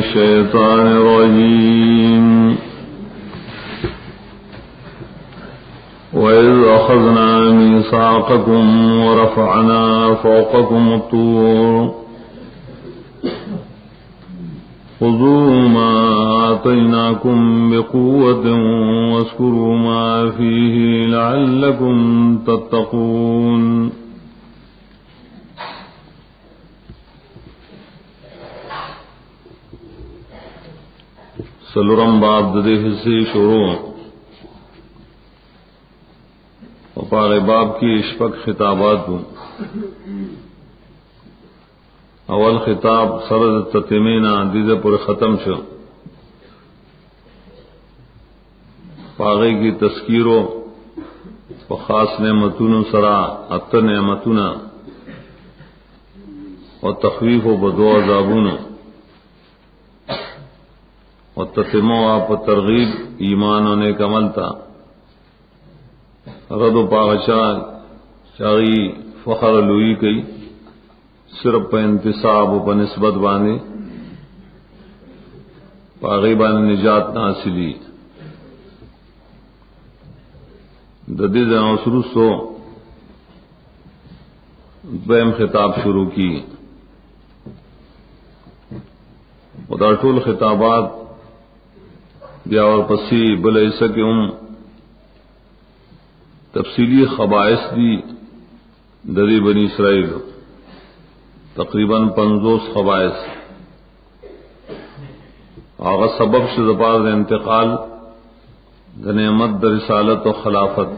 الشيطان الرجيم وإذ أخذنا ميثاقكم ورفعنا فوقكم الطور خذوا ما آتيناكم بقوة واذكروا ما فيه لعلكم تتقون. سلورم باب دے حصے شروع وپار باب کی اشفق خطابات. اول خطاب سرد تتمینا دیزے پر ختم شو پاغی کی تذکیرو وخاص نعمتون سرا اتر نعمتونا و تخویف و بدو عذابون و تتمو آپ ترغیب ایمان و نیک عمل تا رد و پاغشا چاگی فخر لوئی کئی صرف پہ انتصاب و پہ نسبت بانے پاغیبان نجات ناصلی ددید نوسرو سو دویم خطاب شروع کی. خدا طول خطابات بیا اور پسی بل ایسا کہ تفصیلی خبائث دی دری بنی اسرائیل تقریباً 50 خبائث آغا سبب سے زبار انتقال نعمت در رسالت و خلافت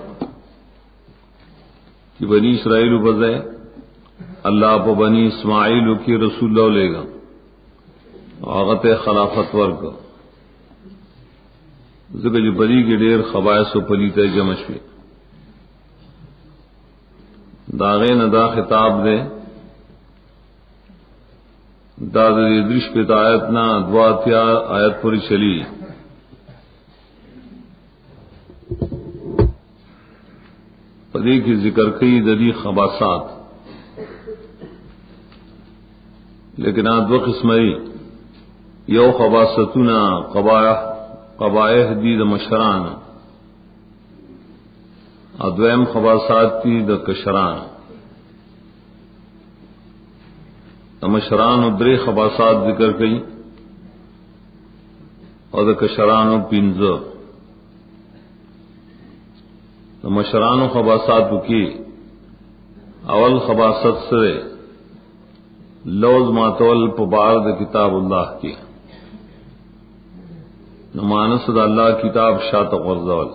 کہ بنی اسرائیل بزے اللہ پا بنی اسماعیل کی رسول اللہ لے گا آغت خلافت ورگ ذکر جو بری کے دیر خبائث و پلیت جمش پہ داغے ندا خطاب دے داد درش پہ آیت نہ دواتیا آیت پوری چلی پدی کی ذکر کئی ددی خباسات لیکن آج دو قسمئی یو خباستنا قبائح دی د مشران ادویم خباسات کی د کشران مشران درے خباسات ذکر کئی اور کشران پنزو مشران خباسات کی اول خباست سے لوز ماتول پبارد کتاب اللہ کی نمانس دا اللہ کتاب شات غرزول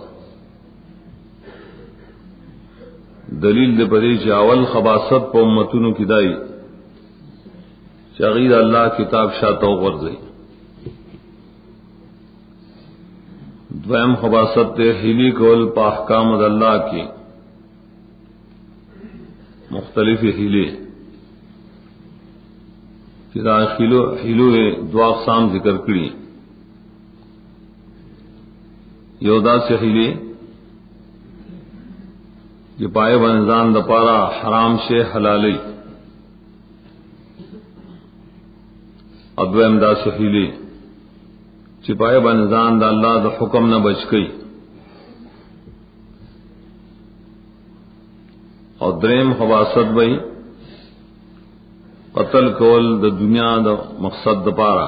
دلیل دے پدی چاول خباست پا امتونو کی دائی چاغید اللہ کتاب شات غرزی. دویم خباست دے حیلی کول پا احکام دا اللہ کی مختلف حیلی چرا حیلو دو اقسام ذکر کری. یودا سے حیلی یہ پائے بنزان دپارا حرام سے حلالی ادویم دا سے حیلی چپائے بنزان دا اللہ دا حکم نہ بچ گئی اور دریم خباست بھئی قتل کول دا دنیا دا مقصد دا پارا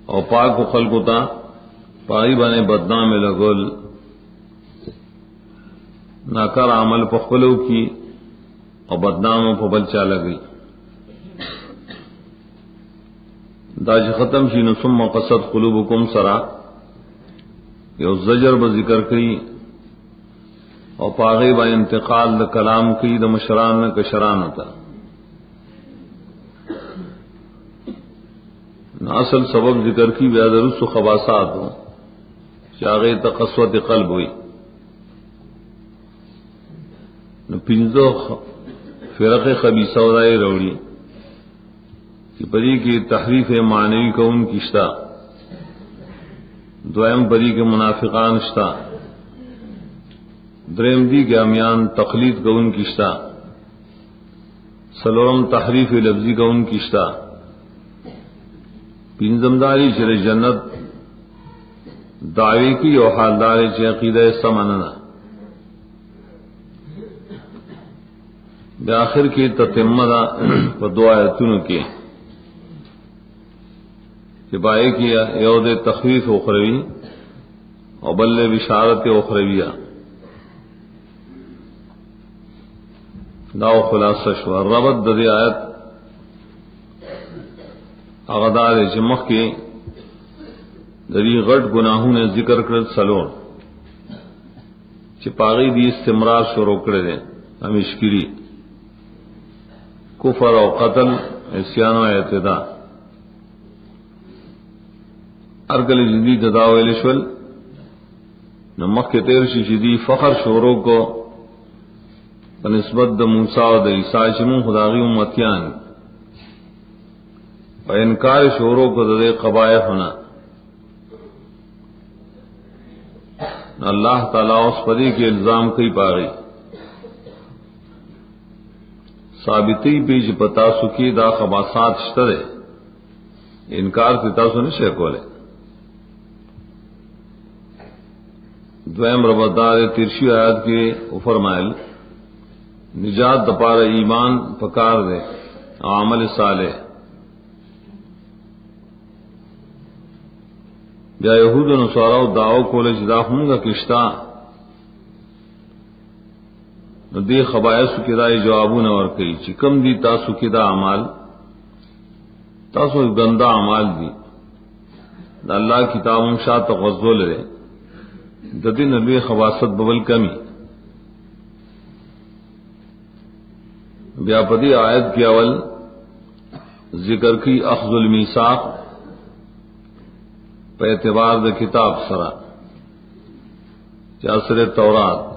اور پاک و خلقو تا پائی بنے بدنام لگول ناکار عمل پخلو کی اور بدنام پہ بلچا لگئی داج ختم شی نسم قصد قلوبکم سرا یہ زجر ب ذکر کئی اور پاغی با انتقال دا کلام کی دا مشران کشران ہوتا اصل سبب ذکر کی بیادرس و خباسات ہوں چاغی تقصوت قلب ہوئی پنزو فرق خبیثہ ودائی روڑی کہ پری کی تحریف معنوی کو ان کی شتا دویم پری کے منافقان شتا دریم دی کے امیان تقلید کو ان کی شتا سلورم تحریف لفظی کا ان کشتا پینزمداری چر جنت دعوی کی اور حالدار چ عقیدہ سمننا بآخر کی تتمہ و دعایتن کے چپائے کیا یود تخویف اخروی اور بل بشارت اخرویہ داو خلاصہ شو ربط د آیت اغدار چمخ کے دری غٹ گناہوں نے ذکر کر سلون چپاغی دی استمرار شروع کرے دیں ہمشکری کفر و قتل عصیان و اعتداء ارگل جدی دداو الشول نمک کے تیر شدی فخر شوروں کو بنسبت د موسیٰ و د عیسیٰ چمون خداغی امتیان و انکار شوروں کو دے قبائح ہونا اللہ تعالیٰ اس پدی کے الزام کئی پاگئی ثابتی پیج پتا سکی دا خباسات شترے انکار تتا سو نشے کولے دویم ربدار ترشی آیات کے فرمائل نجات دپار ایمان پکار دے عمل صالح بیا یہود و نصارا دعو کولے جدا ہوں گا کشتا دی خبائث کی دا جوابوں نے اور کئی چکم دی تاسو کی دا اعمال تاسو گندا اعمال دی دا اللہ کتابم شاہ تغزل رے ددی نبی خواست ببل کمی بیا پدی آیت کی اول ذکر کی اخذ المیثاق پہ اعتبار د کتاب سرا چاسر تورات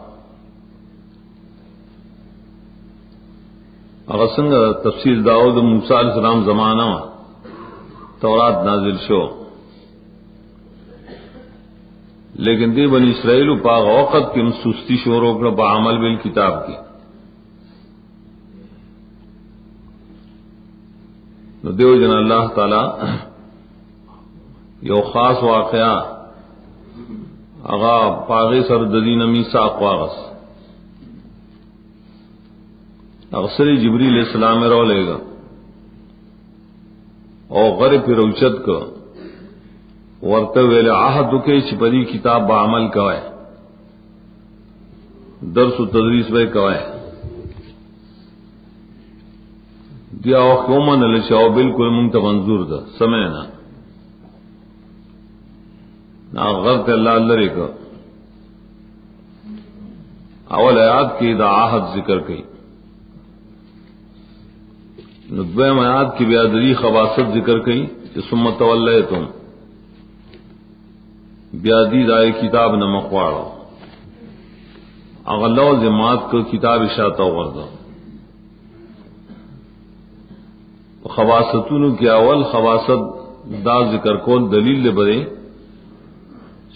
اغسنگ تفسیر داؤد موسیٰ علیہ السلام زمانہ تورات نازل شو لیکن دی بنی اسرائیل پاغ وقت کی سستی شوروں کا بعمل بالکتاب کی نو دیو جن اللہ تعالی یو خاص واقعہ اغا پاغی سر ددین میثاق واغس اغسری جبریل علیہ السلام رو لے گا او غرب پھر اوچت کو ورتے ویلے عہد کے چپری کتاب بعمل کوائے درس و تدریس بے کوائے دیا قومن لچاو بالکل منت منظور دا سمعنا نا غرط اللہ اللہ کو اول آیات کی دا عہد ذکر کی دویم آیات کی بیادری خباست ذکر کی کہ ثم تولیتم بیادی دائے کتاب نمقوارو اغلو زمات کو کتاب اشاعتا وردہ خواستونو کی اول خواست دا ذکر کول دلیل لے برے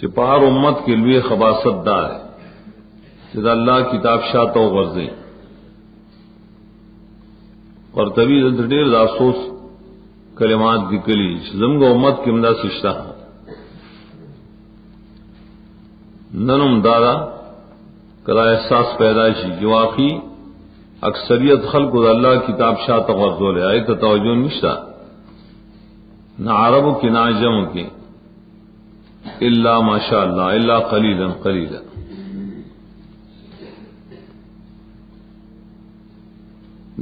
چپار امت کے لیے خواست دا ہے جدا اللہ کتاب شاعتا وردہ اور طبی دیر افسوس کلمات دکلی زمگ امت کی امداد سشتہ ننم دادا کلا احساس پیدائشی جو واقعی اکثریت خلق اللہ کتاب شاہ تغرزول ہے آئے توجہ نشتا نہ عرب کی نہ عجم کی الا ماشاء اللہ الا قلیلا قلیلا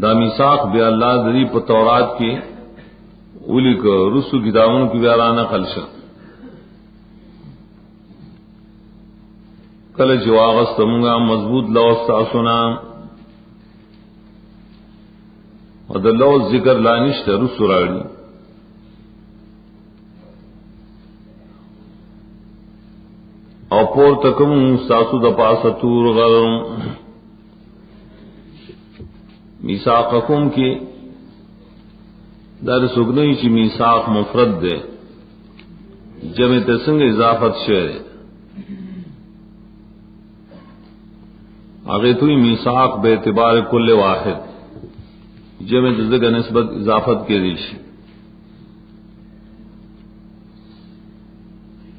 دا میثاق بیا اللہ دری په تورات کی اولی کو رسو کتابوں کی بیارانہ خلشہ کل جواغست تمگا مضبوط لوست آسونا اور دا لوز ذکر لانشت رسو راڑی اور پور تکم ساسو دا پاسا تور غرم میثاقکم کی در سگنوی چی میثاق مفرد دے جمع تسنگ اضافت شعر آگے توی میثاق بے اعتبار کل واحد جمع دزگا نسبت اضافت کے دیشی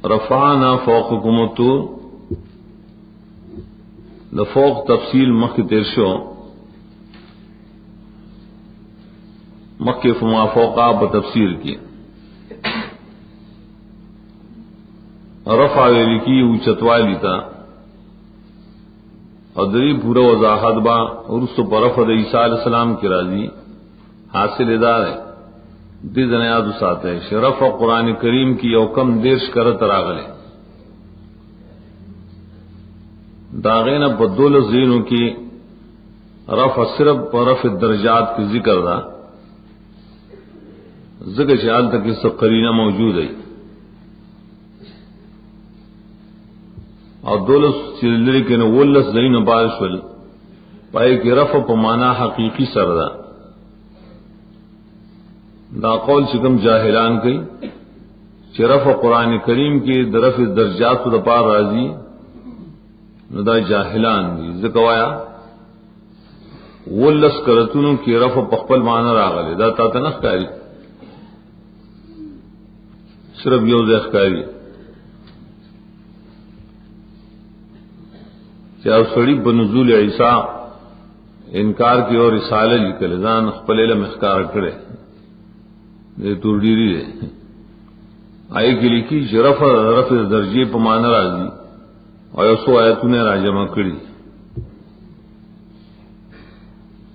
رفعنا فوقکم الطور دا فوق تفصیل مخی ترشو مخی فما فوقا بتفسیر کی رفع ویلی کی اوچتوالی تا ادری پورا وضاحت با ارس پر رفع دا عیسیٰ علیہ السلام کی راضی حاصل ادار ہے دی زنیاد ساتھ ہے شرف قرآن کریم کی یو کم دیرش کرت راغلے داغین بدول زینوں کی رفع صرف رفع درجات کی ذکر دا ذکر شہال تک اس قرینہ موجود ہے اور دولس چلدری کے نولس زین بارشول پائے کہ رفع پمانا حقیقی سردا دا قول چکم جاہلان کی شرف قرآن کریم کی درف درجات دا پار راضی دا جاہلان دی ذکوایا ولس کرتونوں کی رفع پخپل مانا راغلے دا تا تنخ کاری صرف یو زیخ کاری چاہو سڑی بنزول عیسیٰ انکار کی اور رسالہ لکل ځان خپل علم اخکار کرے دے توردیری دے آئے کی لکی شرف رفع درجے پا مانا راضی اور یسو آیتون راجمہ کری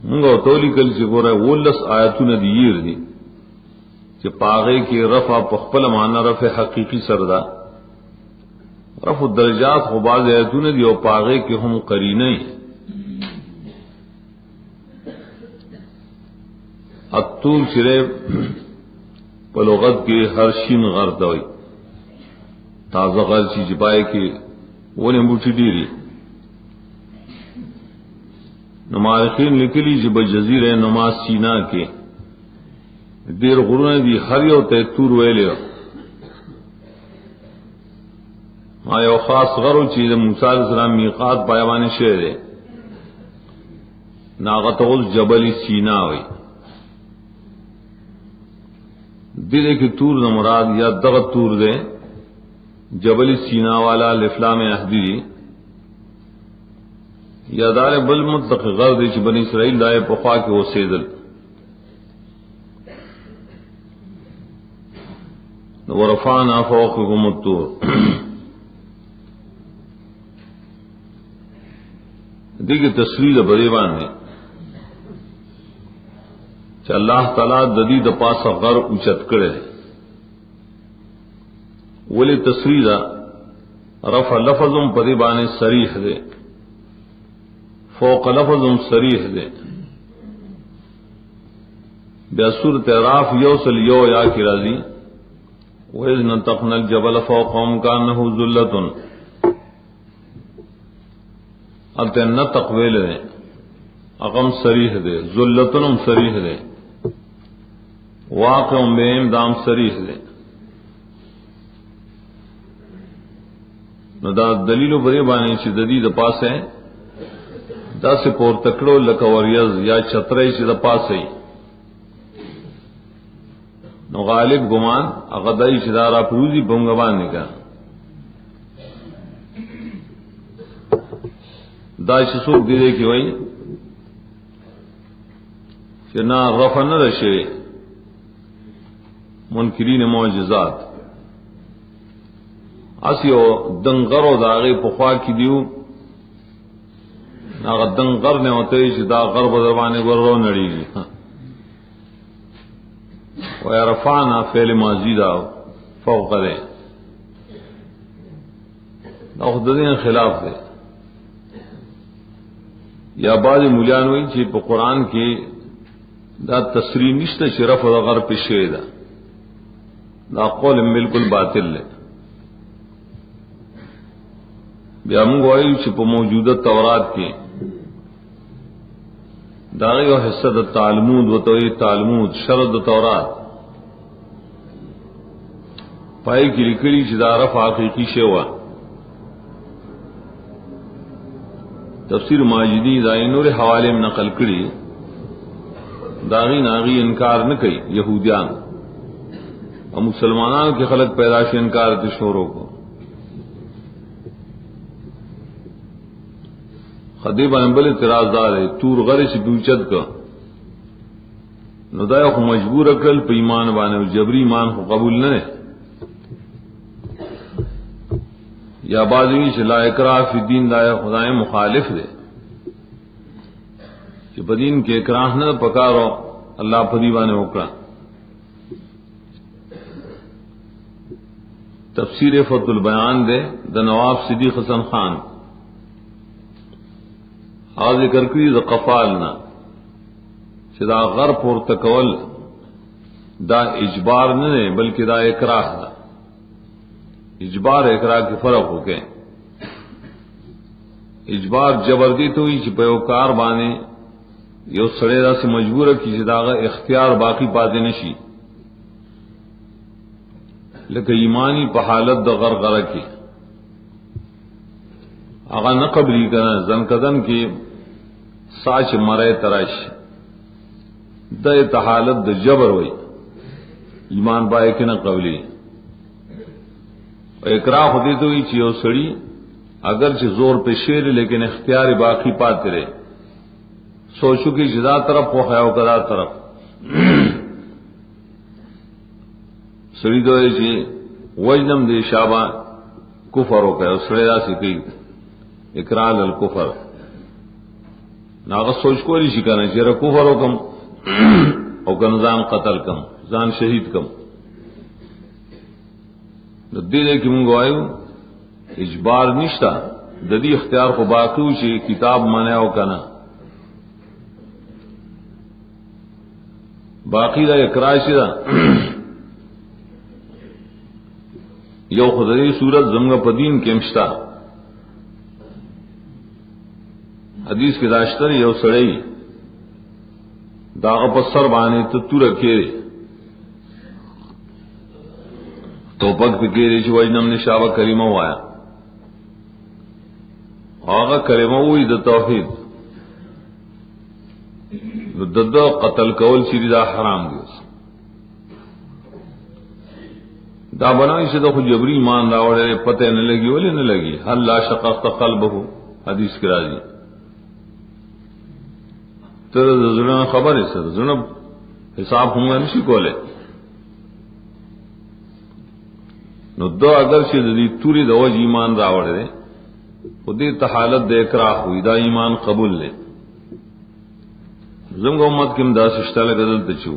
منگا تولی کل چکو رہے وولس آیتون دیر دی کہ پاغے کی رفع پخپل مانا رفع حقیقی سردا رفع درجات خو بعض آیتون دی اور پاغے کی ہم قرینے الطور چرے پلوغت کے ہر شین غرد ہوئی تازہ غرد چی جپائے کہ وہ نے بوٹی ڈیری نمارخین لکلی جب جزیر نماز سینا کے دیر غرون دی ہر یو تے تور ویلے ہاں یو خاص غرو چیز موسیٰ علیہ السلام میقات پایوان شہر ہے ناغتغل جبل سینا ہوئی دلے کی تور نہ مراد یا دغت تور دے جبل سینا والا لفلام احدی یا دار بل مطلق غرد چ بنی اسرائیل دائے پخوا کے وہ سیدل ورفعنا فوقکم الطور دیکھ تصویر بریبان نے کہ اللہ تعالیٰ ددی د پاس غر اوچت کرے ولی تصویر رفع لفظم پریبان صریح دے فوق لفظم صریح دے بیا سورۃ اعراف یوصل یو یا کی راضی وَإِذْ نَتَقْنَا الْجَبَلَ فَوْقَهُمْ كَأَنَّهُ ذُلَّةٌ التے نطق ویل دے اقم صریح دے ذلتنم صریح دے واقع بہم دام صریح دے نو دا دلیل بری بانے چی ددی دا پاس ہے دا سے پور تکڑو لکوریز یا چھترے چی دا پاس ہے نو غالب گمان اغدائی چی دارا پروزی بونگوان نکا دا شسوک دیدے کی وئی کہ نا رفع نہ رشے منکرین معجزات اسیو دنگرو داغی پخوا کی دیو نا دنگر نے ہوتے چی دا غرب دروانے گرو نڑی گی وَيَرْفَعْنَا فعل ماضی دا فوق دے دا خود دین خلاف دے یا بعض مولیان ہوئی چی پا قرآن کی دا تصریح نشتا چی رفع دا غر پیشوی دا دا قول بالکل باطل لے بیا منگو آئی چی پا موجودہ تورات کی داغی و حصہ دا تعلمود و توی تعلمود شرط دا تورات پائی کی لکلی چی دا رفع حقیقی شیوا تفسیر ماجدی دا نور حوالے میں نقل کری داغی ناغی انکار نہ کئی یہودیان اور مسلمانان کے خلق پیدائش انکار کے شوروں کو خدیب انبل اعتراض دار ہے تور غرش بیوچت کا ندائے کو مجبور اکل پہ ایمان بانے جبری ایمان کو قبول نہ یا بازوی چلا اکراہ فی الدین دائے خدائے مخالف دے کہ بدین کے اکراہ نہ پکارو اللہ پدیوانے اکڑا تفسیر فتح البیان دے دا نواب صدیق حسن خان آج ذکر کری دا قفالنا چدا غرب اور تکول دا اجبار نہ بلکہ دا اکراہ دا اجبار اکراہ کے فرق ہو گئے اجبار جبردی تو ہی پیوکار بانے یو سڑے دا سے مجبور کی جداغا اختیار باقی پاتے نشی لیکن ایمانی پہ حالت دا غرغرہ کی آغا نہ قبلی کرنا زنکدن کی ساچ مرے تراش دا حالت دا جبر ہوئی ایمان پائے کہ نہ قبلی اکراہ ہوتی تو ہی چیو سڑی اگرچہ زور پہ شیر لیکن اختیار باقی پاتے رہے سوچو کہ جدا طرف ہو خیاو کدا طرف سڑی تو ہے چی وجنم دے شابہ کفر ہو گیا سڑے دا سکی اکراہ للکفر ناغا سوچ کو نہیں شکانا چیرہ کفر ہو کم او کنزان قتل کم زان شہید کم دے کہ منگو آئیو اجبار نشتا ددی اختیار کو باقیو چی کتاب مناو کنا باقی دا اقرار شدا یو خدای صورت زمگا پدین کمشتا حدیث کے داشتر یو سڑئی داغ پسر بانے تو رکھے تو پک پکیرے چی وجنم نے شابہ کریمہ ہوایا آغا کریمہ ہوئی دا توحید دد قتل کول چیری دا حرام دیس دا بنائی سے تو جبری ایمان راوڑے پتہ نہ لگی ولی نہ لگی حل لا شققت قلبہ حدیث کی راضی تر زړه خبر ہے سر زړه حساب ہوں گا نشی کولے نو دو اگر چې دې توری د وجه ایمان راوړې خو دې ته حالت د اکراه ہوئی دا ایمان قبول لے زموږ امت کې دا سشتہ لګدل ته چو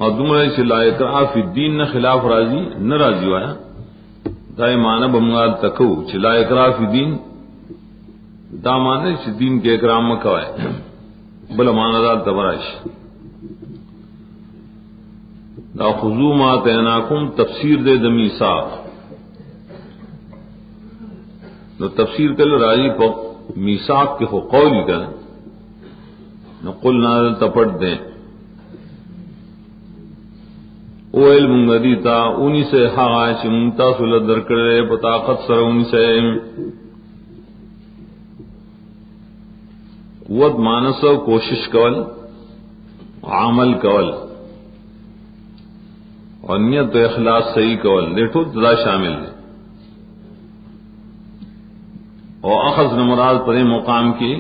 او دومره چې لا اکراه فی الدین نه خلاف راضی نه راضی وایا دا ایمان بمغال تکو چې لا اکراه فی الدین دا معنی چې دین کې اکرام مکوای بل معنی دا تبراش دا خذو ما تعناکم تفسیر دے د میثاق نو تفسیر کل راضی په میثاق کے قول کا نو قلنا تپٹ دیں او علم غدیتا انہی سے ہاں چې ممتاز در کړه په طاقت سره انہی سے قوت مانس و کوشش کول عمل کول اور نیت و اخلاص صحیح کول لیٹو تدا شامل ہے اور اخذ مراد پر مقام کی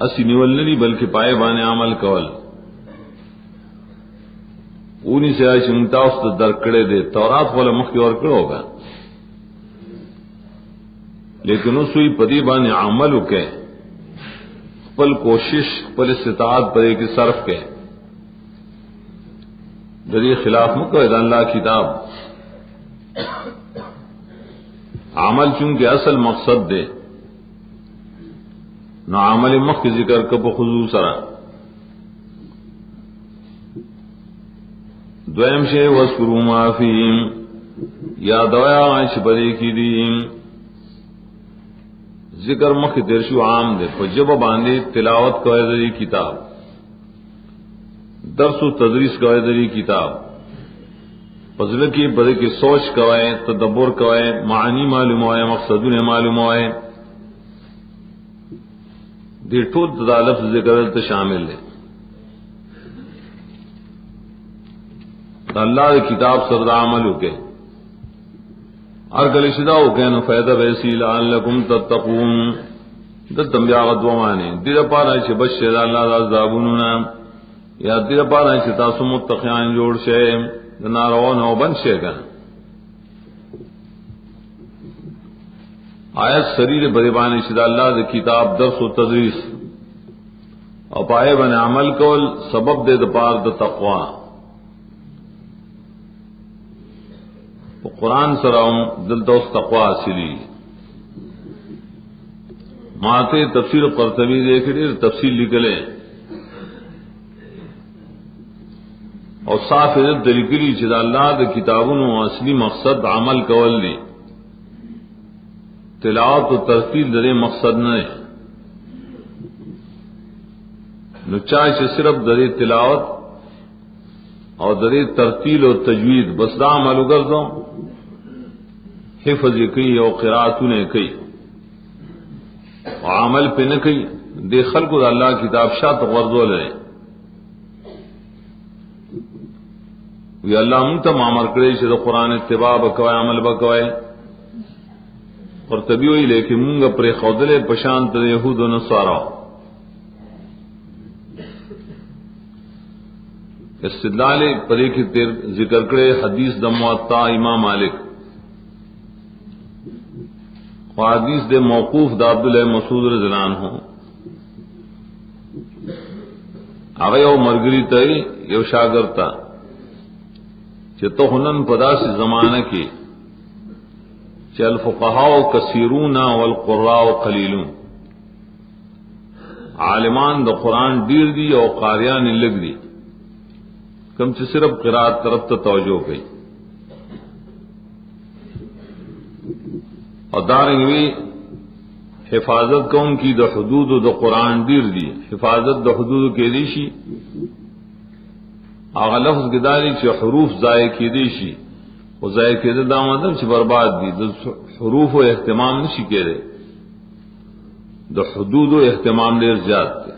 اسی نیول نہیں بلکہ پائے بانے عمل کول انہی سے آج ممتاز درکڑے دے تورات والا مخی اور کڑو ہوگا لیکن اس ہوئی پدی بانے عمل کے پل کوشش پل استطاعت پر ایک صرف کے دری خلاف مکوید اللہ کتاب عمل چونکہ اصل مقصد دے نو عمل مخ کے ذکر کب خضوع سرا دویم شے وذکروا ما فیہم یا دویا عائش بری کی دیم ذکر مخ درشو عام دے فجب باندے تلاوت کوئی دری کتاب درس و تدریس کوئی دری کتاب فضل کی بدے کی سوچ کوئے تدبر کوئے معانی معلوم ہوئے مقصدون معلوم ہوئے دې ټول د لفظ ذکر ته شامل دي. اللہ کی کتاب سرد عمل ہو کے اور گلی شدہ ہو کے فائدہ ویسی لعلکم تتقون دتم بیا غدوانے دیر پارا چھ بشر اللہ عذابنا یا دیر پارا چھ تاسو متقیان جوړ شئ ناروا نو بن شئ گا. آیت سریر بریبانی شدہ اللہ دی کتاب درس و تدریس اور پائے بن عمل کول سبب دے دپار د تقوا. قرآن سراؤں دل دوست تقوا حاصلی ماتے تفسیر قرطبی دیکھ رہے تفصیل نکلے اور صاف عزت دلکلی چدا اللہ د کتابوں اصلی مقصد عمل کول دی تلاوت و ترتیل درے مقصد نہ نچائے سے صرف درے تلاوت اور درے ترتیل و تجوید بس دا عمل کر دو حفظ کئی اور قراتوں نے کئی اور عمل پہ نہ کئی دے خلق دا اللہ کتاب شاہ تو غرضو لے وی اللہ منتم عمر کرے چھے قرآن اتباع بکوائے عمل بکوائے اور تبھی ہوئی لے کہ مونگا پر خودلے پشانت یہود و نصارا. استدلال پرے کی تیر ذکر کرے حدیث دا موطا امام مالک و حدیث دے موقوف دا عبداللہ مسعود رضی اللہ عنہ آگے یو مرگری تئی یو شاگرتا چہ تو ہنن پدا سے زمانہ کی چہ الفقہاء کثیرون والقراء قلیلون عالمان دا قرآن دیر دی اور قاریان لگ دی کم سے صرف قرات طرف تو توجہ گئی اور دارنگوی حفاظت کون کی دا حدود دا قرآن دیر دی حفاظت دا حدود کے دیشی آغا لفظ گداری چھ حروف ضائع کی دیشی و ضائع کی دا مطلب چھ برباد دی دا حروف و اہتمام نشی کے دے دا حدود و اہتمام دیر زیاد دے.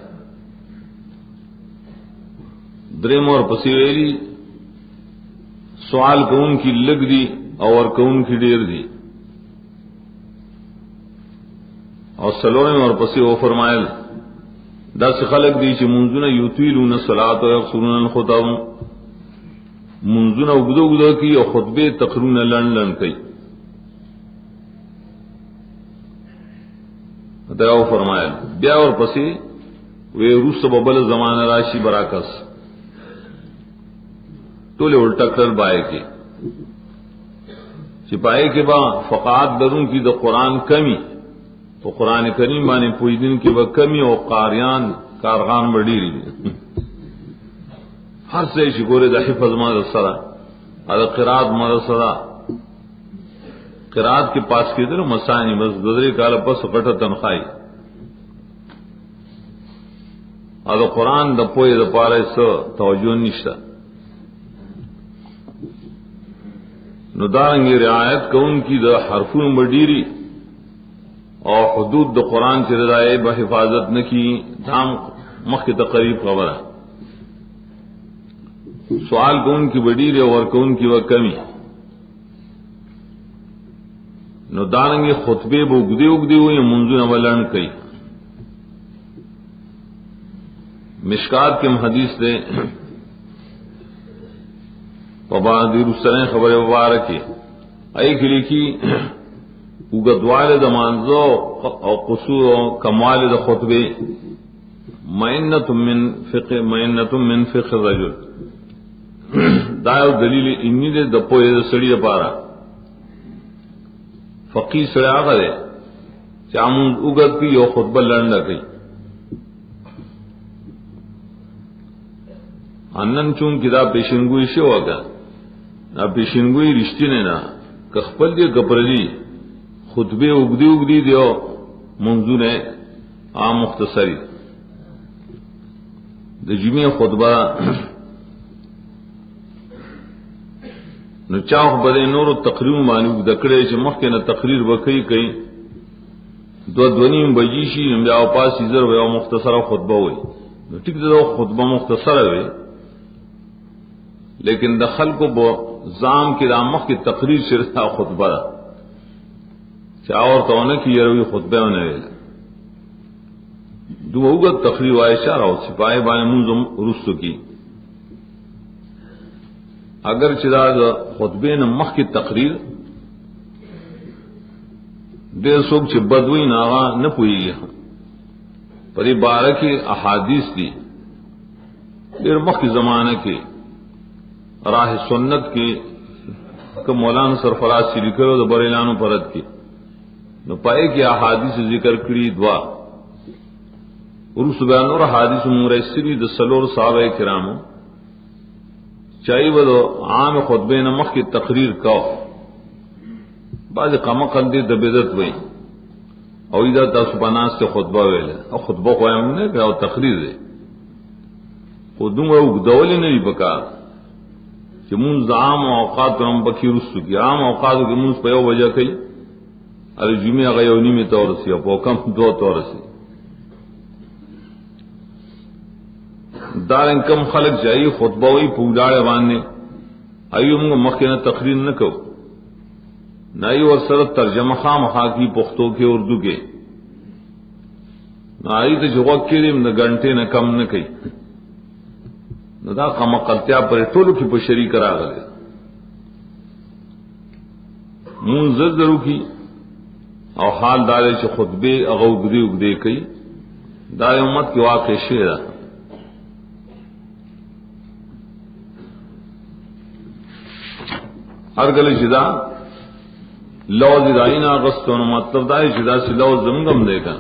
درم اور پسیویلی سوال کون کی لگ دی اور کون کی دیر دی اور سلورم اور پسی او فرمائل دا سے خلق دی چھ منزون یطویلون الصلاۃ و یقصرون الخطب منزون اگدو گدو کی اور خطبے تقرون لن لن کی دا او فرمائل بیا اور پسی وی روس ببل زمان راشی براکس تولے الٹا کر بائے کے چپائے کے با فقات دروں کی دا قرآن کمی تو قرآن کریم بانے پوئی دن کی با کمی اور قاریان کارغان بڑی رہی ہر سے شکورے دا حفظ مدرسرا دا قرآت مدرسرا قرآت کے پاس کی در مسانی بس گزرے کالا پس کٹا تنخوائی دا قرآن دا پوئی دا پارے سا توجہ نشتا نو دارنگی رعایت کون کی دا حرفون بڑیری اور حدود دا قرآن کی رضائے بحفاظت نکی دام مخ کی تقریب خبر ہے. سوال کون کی بڑیری اور کون کی وہ کمی نو دارنگی خطبے بو اگدے اگدے ہوئی منزون اولان کئی مشکات کے حدیث دے وبعد رسلیں خبر مبارکی ایک لکھی اگدوال دمانزو اور قصور و کموال د خطبے معنت من فقہ الرجل دایو دلیل انی دے دپوئے دا سڑی دا پارا فقی سڑی آگا دے چامون اگد کی یو خطبہ لڑنڈا کی انن چون کدا پیشنگوئی شو آگا نا پیشنگوئی رشتی نے نا کخپل دی کپردی خطبے اگدی اگدی دیو منظور ہے عام مختصری دا جمعی خطبہ نو چاہ بدے نور تقریر مانو دکڑے چھ مخ کے نہ تقریر وکئی کئی دونیم بجی شي بیا او پاس زر و مختصره خطبه وي نو ټیک ده خطبه مختصره وي لیکن د خلکو بو زام کې د مخ کی تقریر شرطه خطبه ده چا ورته کی یروي خطبه نه ویل دوغه تقریر وای اشاره او سپای باندې منظم رسو کی اگر چې دا خطبه نه مخ کی تقریر ډېر څوک چې بدوی ناغه نه پويږي پرې بارکه احادیث دي ډېر مخکې زمانہ کې راہ سنت کې کوم مولانا سرفراز چې لیکلو د بریلانو پرد کې نو پای کې احادیث ذکر کړی دوا ورس بیان اور احادیث مرسلی د سلور صحابه کرامو چای ودو عام خطبه نه مخکې تقریر کا بعض قمقل دې د بدعت وای او اذا تاسو بناس ته خطبه ویل او خطبه قائم نه او تقریر دی خو دومره وګدول نه دی پکار چې مونږ عام اوقات هم بکی رسو کی عام اوقاتو کې مونږ په یو وجه کوي ال جمعه غيو نیمه تور سی او کم دو تور سی دارن کم خلق جائی خطبه وی پولاړ باندې ایوم مخکنه تقریر نه کو نئی اور سرت ترجمہ خامخا کی پختو کے اردو کے نئی تو جواب کے لیے نہ گھنٹے نہ کم نہ کئی نہ دا کم قلتیا پر ٹولو کی پشری کرا گلے منظر درو کی او حال دارے چ خطبے اغو گدی اگدے کئی دار امت کے واقع شعر ہر گلے جدا لوز داینا غستون مطلب دای چې دا سلو زمغم دی کا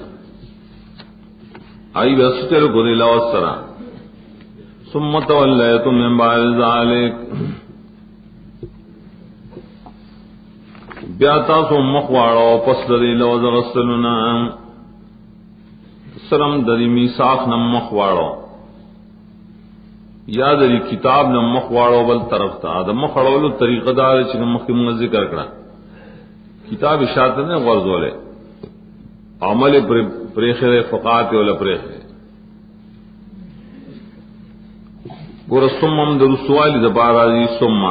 ای وسچل کو دی لوز سرا ثم تولیتم من بعد ذلک بیا تاسو مخواړو پس دی لوز غستلنا سلام د میثاق نم مخواړو یا د کتاب نم مخواړو بل طرف ته د مخړولو طریقه دار چې مخکې ذکر کړه کتاب اشاعت نے غرضولے عمل پریخر فقات ولا پریخر گور سمم در سوالی دبارا دی سمم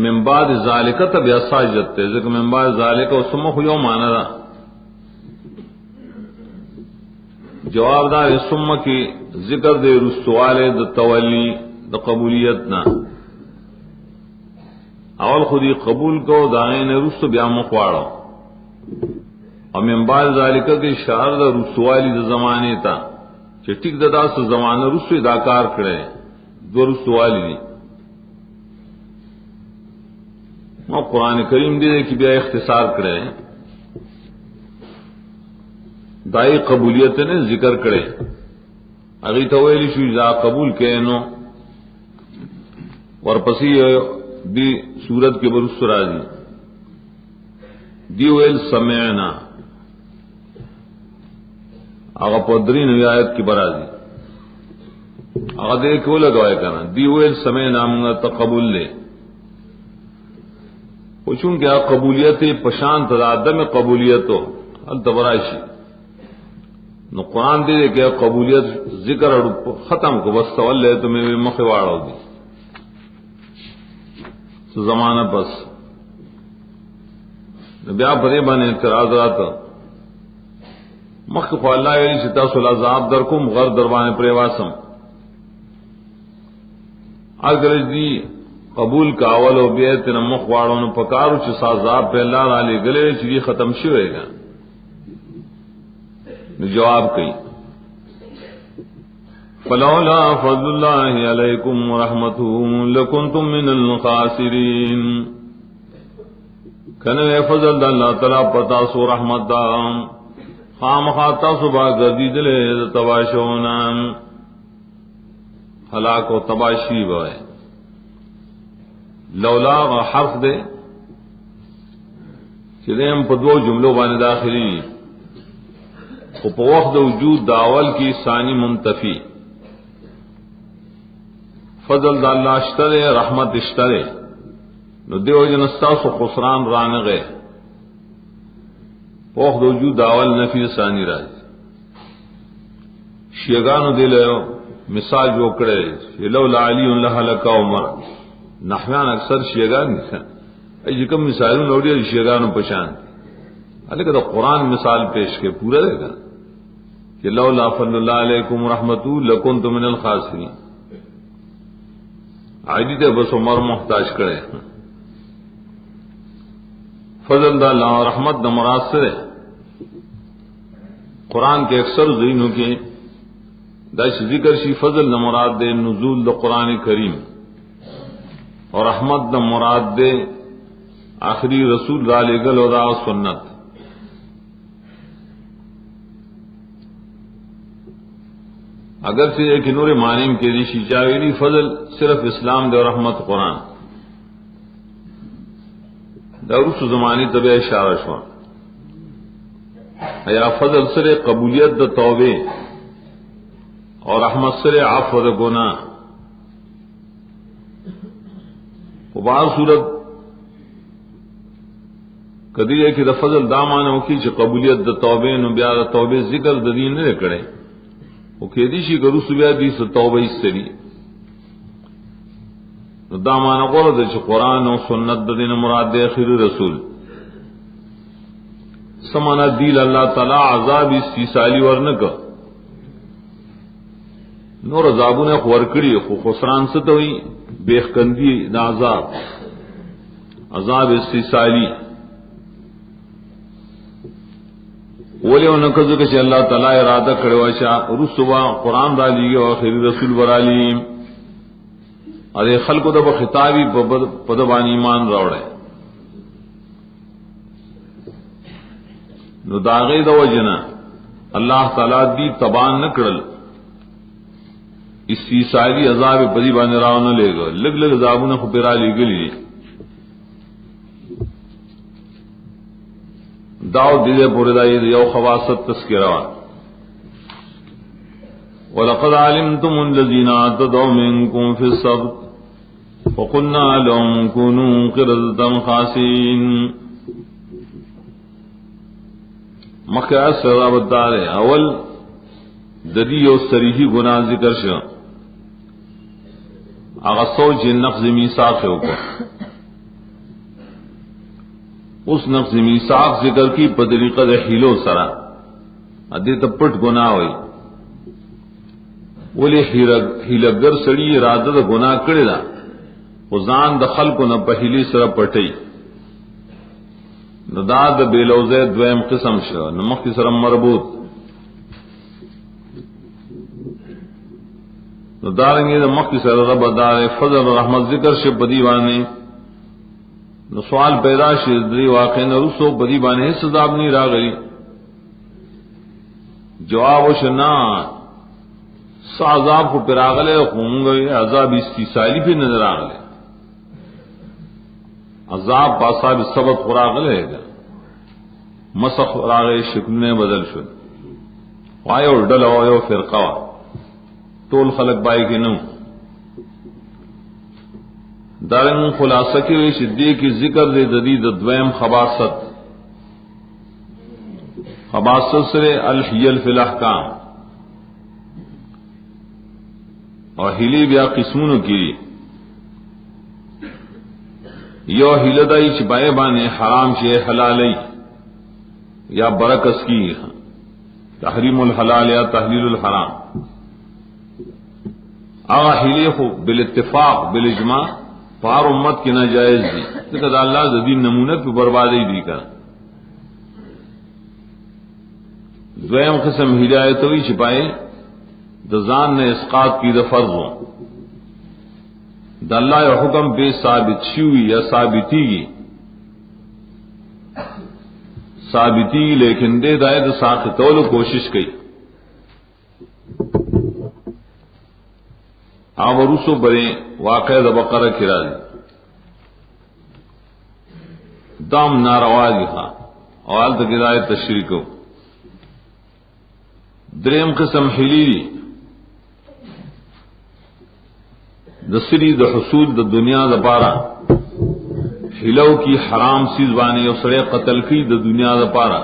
من بعد ذالک تب اساجت تے ذکر من بعد ذالک و سمم خو یو معنی دا جواب دار سمم کی ذکر دے رسوال د تولی د قبولیت نہ اول خودی قبول کو دائیں رسو بیا مخواڑو اور من بعد ذالک کے شعر دا رسوالی دا زمانے تا کہ ٹک دا سو زمانہ رسو اداکار کرے دو رسوالی دی وہ قرآن کریم دے کہ بیا اختصار کرے دائی قبولیت نے ذکر کرے اگی تو ویلی شو اذا قبول کینو ورپسی دی صورت کے برس راضی دی ویل سمعنا اگا پدرین آیت کی برازی اگا دیکھ وہ لگوائے کرنا دی ویل سمعنا منگا تقبول لے پوچھوں کیا قبولیت پشان تدادم قبولیت ہو التبرائشی نو قرآن دے کہ قبولیت ذکر ختم کو بس تولے تو میں مخواڑ دی تو زمانہ بس بیا پرے باندې اعتراض راته مخ خو الله ویلی چې تاسو العذاب در کوم غر در باندې پرې واسم اگر دی قبول کا اول او بیا ته مخ واړو نو پکارو چې عذاب په الله علی گلے چې ختم شویږي نو جواب کوي فلولا فضل الله علیکم ورحمته لکنتم من الخاسرین کنه فضل الله تعالی پتا سو رحمت دا خامخاتا صبح گردیدلے تباشونا ہلاک و تباشی بوئے لولا حرف دے چلے ہم پدو جملوں بانے داخلی خو پا وقت وجود داول کی ثانی منتفی فضل دا اللہ اشترے رحمت اشترے نو دیو جنستاس و خسران رانغے پوخ د وجود داول نفی ثانی راځي شیگانو دی له مثال جوړ کړي لولا علی لهلک عمر نحویان اکثر شیگان نشان ای کوم مثالونه وړي شیگانو پشان الکه د قران مثال پیش کې پورا دی کہ لولا فضل اللہ علیکم رحمتہ لکنت من الخاسرین عادی تے بس عمر محتاج کرے فضل دا اللہ اور رحمت دا مراد سے قرآن کے اکثر ذہنوں کے داش ذکر شی فضل دا مراد دے نزول دا قرآن کریم اور رحمت دا مراد دے آخری رسول دا لگل و دا سنت اگر سے ایک نور معنی کے ریشی چاویلی فضل صرف اسلام دے اور رحمت قرآن دروس زمانی طبع اشارہ شوا یا فضل سر قبولیت دا توبے اور رحمت سر عفو دا گناہ بعض صورت کدی ہے کہ دا فضل دا معنی کی چھ قبولیت دا توبے نو بیا دا توبے ذکر دا دین نے کرے وہ کہدیشی کرو سبیا دی توبہ اس سری دا معنی قول دے چھ قرآن و سنت دین مراد دے آخر رسول سمانا دیل اللہ تعالی عذاب استیصالی ورنکا نور عذابوں نے ورکڑی خو خسران سے تو ہوئی بیخکندی دا عذاب استیصالی ولی انکذو کہ اللہ تعالی ارادہ کرے واشا رسوا قرآن را لیگے و آخری رسول برالیم ارے خلق دب خطابی پدبان ایمان روڑے نو داغی دو جنا اللہ تعالی دی تبان نکڑل اس سیسائی عذاب پدی بان راو نہ لے گا لگ لگ عذابوں کو پیرا لی گلی داؤ دیدے پورے دائی یو خواست تذکرہ وَلَقَدْ عَلِمْتُمُ الَّذِينَ اعْتَدَوْا مِنْكُمْ فِي السَّبْتِ فَقُلْنَا لَهُمْ كُونُوا قِرَدَةً خَاسِئِينَ مخیات سے رابط دار ہے اول ددی و سریحی گناہ ذکر شا اغسو جن نقض میثاق ہے اوپر اس نقض میثاق ذکر کی پدریقہ حیلو سرا ادی تپٹ گناہ ہوئی ولی حیلگر سڑی ارادہ دا گناہ کڑی دا وزان دا خلق نہ پہلی سرا پٹی ندا دا بیلوزے دویم قسم شا نمخ کی سرم مربوط ندارنگی دا مخ کی سر رب دار فضل و رحمت ذکر شا بدیوانے نو سوال پیدا شدری واقع نرسو بدی بانے حس عذاب نہیں را گئی جواب شنا سا عذاب کو پراغلے خونگے عذاب استیصالی بھی نظر آگلے عذاب پاساب سبت خراغلے گا مسخ راغے شکل میں بدل شد وایو ڈل وایو فرقہ طول خلق بائی کے نو دارن خلاصہ کی ہوئی شدی کی ذکر دے جدید دویم خباست سے الحیل فی الاحکام اور ہلی بیا قسموں کی یو ہلدائی چپائے بانے حرام شے حلالی یا برکس کی تحریم الحلال یا تحلیل الحرام آغا ہلی خو بالاتفاق بالاجماع پار امت کی ناجائز دی لیکن اللہ دین نمونہ پہ بربادی دی کر دویم قسم ہدایت ہوئی چھپائے دزان نے اسقاط کی دا فرض ہو دا اللہ حکم بے ثابت شوی یا ثابتی لیکن دے دائے دا ساختول کوشش کی آورسو برے واقع دا بقرہ کرا دی دام نارواز ہاں اول تک ہدایت تشریکو دریم قسم حلیلی دسری دا حصول دا دنیا دا پارا حلو کی حرام سیز بانے اور سڑے قتل کی دا دنیا دا پارا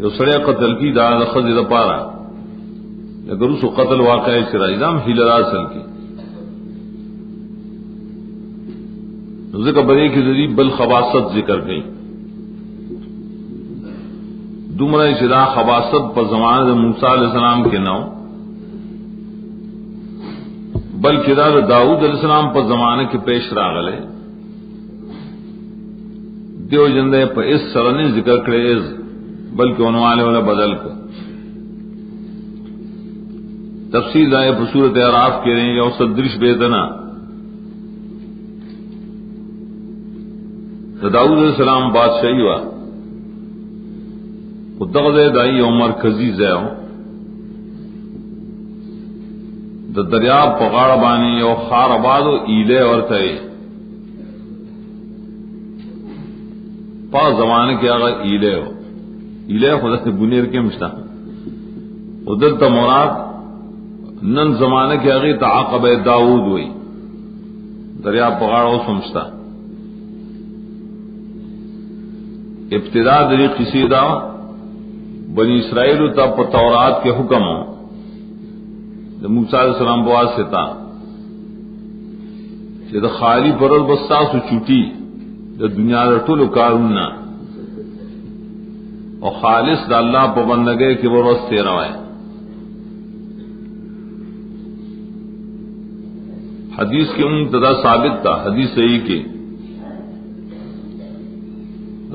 یو سړی قتل کی دا د خزې د پاره اگر اس قتل واقع شرعی دام ہیلر اصل کی ذکر بڑے کی ذریعہ بل خباست ذکر گئی دمرہ شدا خباست پر زمانہ موسیٰ علیہ السلام کے نو بلکہ داؤد علیہ السلام پر زمانہ کے پیش راغلے دیو جندے پر اس سرنے ذکر کرے بلکہ عنوان والا بدل کر تفصیل آئے پر صورت اعراف کے رہے یا صدرش بیدنا داؤد علیہ السلام بادشاہی ہوا خدغز دائی عمر خزیز ہے دا دریاب پغاڑ بانی او خار آباد و ایلے اور تھے پا زمانے کے آگا ایلے ہو ایلے خدا سے بنیر کے مشتا ادھر تا مراد نن زمانے کے آگے تعاقب داؤد ہوئی دریاب پغاڑ ہو سمجھتا ابتدا دری قصیدہ بنی اسرائیل تا تورات کے حکم ہو موسیٰ علیہ السلام بواز سے تا کہ دا خالی پرل بستا سو چوٹی دا دنیا دا طول کارونا اور خالص دا اللہ پا بندگے کہ وہ روز تیرا ہے حدیث کے منتدا ثابت تھا حدیث صحیح کے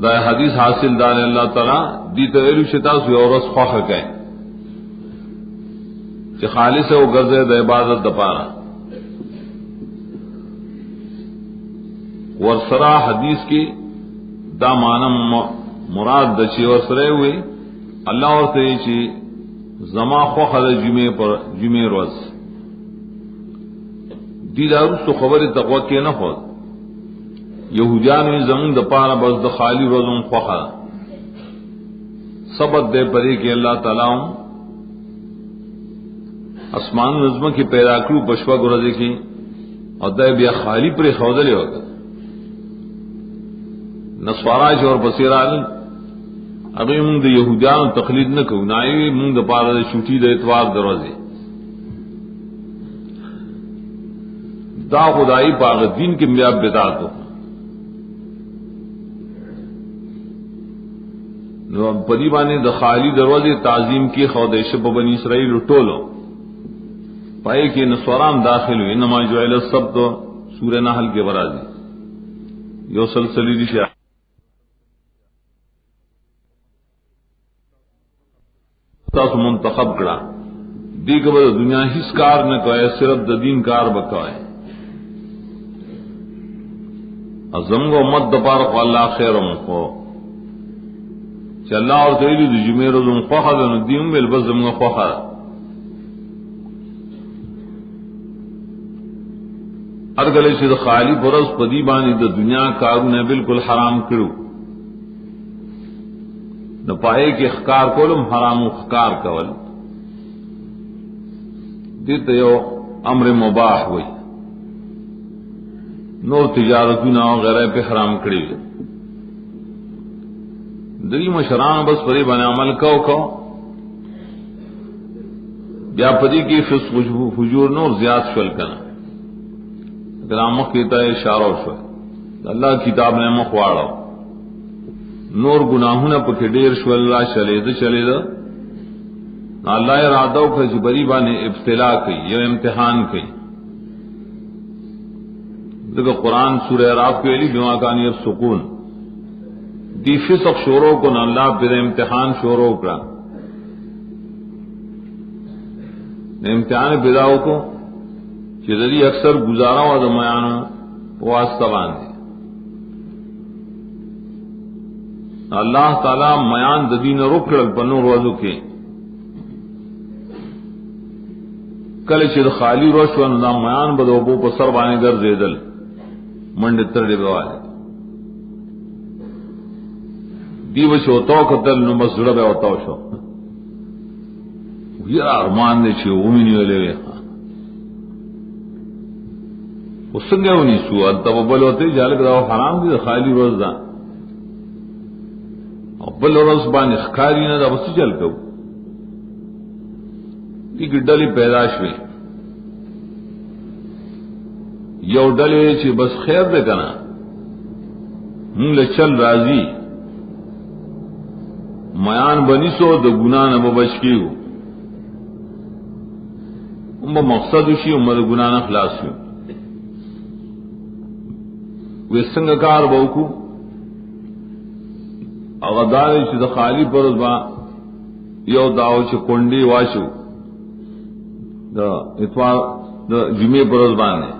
رائے حدیث حاصل دار اللہ تعالی دی تویلو شتا سو یورس خوخ گئے کہ خالص ہے وہ غرض د عبادت دپارا ورسرا حدیث کی دا معنی مراد دچی ورسرے ہوئے اللہ اور تیچی زما خوخ د جمعے روز دی دارو تو خبر تقوی کے نہ خود یہودیان زمین دپارا بس د خالی روزوں خوخا سبت دے پری کہ اللہ تعالی اسمان نظم کی پیدا کرو بشوا گرزے کی اور دے بیا خالی پر خودلے ہوگا نسواراج اور بصیران ابھی منگ یہودیان تقلید نہ کو نائی منگ پارا شوٹی دے اتوار دروازے دا خدائی پاغ دین کی میاب بدعت ہو پدی بانے د خالی دروازے تعظیم کی خودش بنی اسرائیل ٹولو پائے کہ نسوارام داخل ہوئے انما جعل السبت سورہ نحل کے برازی یو سلسلی دشا تاس منتخب کڑا دی کبر دنیا ہس کار نہ کوئے صرف د دین کار بکوئے ازمگو مد دپار کو اللہ خیرم کو کہ اللہ اور تیری دی جمعہ روزم خوخا دنو دیم بالبس زمگو خوخا ارگلے سے خالی برس پدی بانی دا دنیا کارو نے بالکل حرام کرو نہ پائے کہ اخکار کولم حرام اخکار کول دیت یو امر مباح ہوئی نور تجارتنا وغیرہ پہ حرام کری دلی مشران بس پری بنے عمل کو بیا پدی کی فسق فجور نور زیاد شول کنا گرامک کہتا ہے اشارہ شو اللہ کتاب نے مخواڑا نور گناہوں نے پکے ڈیر شو اللہ چلے دا اللہ ارادہ کہ جبری بانے ابتلا کی یہ امتحان کی دیکھو قرآن سورہ اعراف کے لیے بما کان یفسقون دی فسق شوروں کو نہ اللہ پھر امتحان شوروں کا امتحان بداؤ کو چیزری اکثر گزارا ہوا دمیانو واسطہ باندھے اللہ تعالی میان ددین رکڑ پنو روزو کے کل چید خالی روش و ندا میان بدو بو پسر بانے گر زیدل منڈ تردے بوالے دیو چھو تو قتل نو بس جڑا بے ہوتا شو یہ ارمان دے چھو اومینی والے وے اس سنگے ہونی سو انتا ببل ہوتے جالک دا حرام دی خالی روز دا اور بل ورځ باندې ښکاری نه دا وس چل کو کی ګډلې پیدا شوه یو ډلې چې بس خیر دې کنه مونږ له چل راضی میان بنی سو د ګنا نه بچ کیو مقصد شي عمر ګنا نه خلاص شو وسنګ کار وکړو هغه دار چې د خالی پرز با یو داو چې کونډي واشو د اتوار د جمعې پرز باندې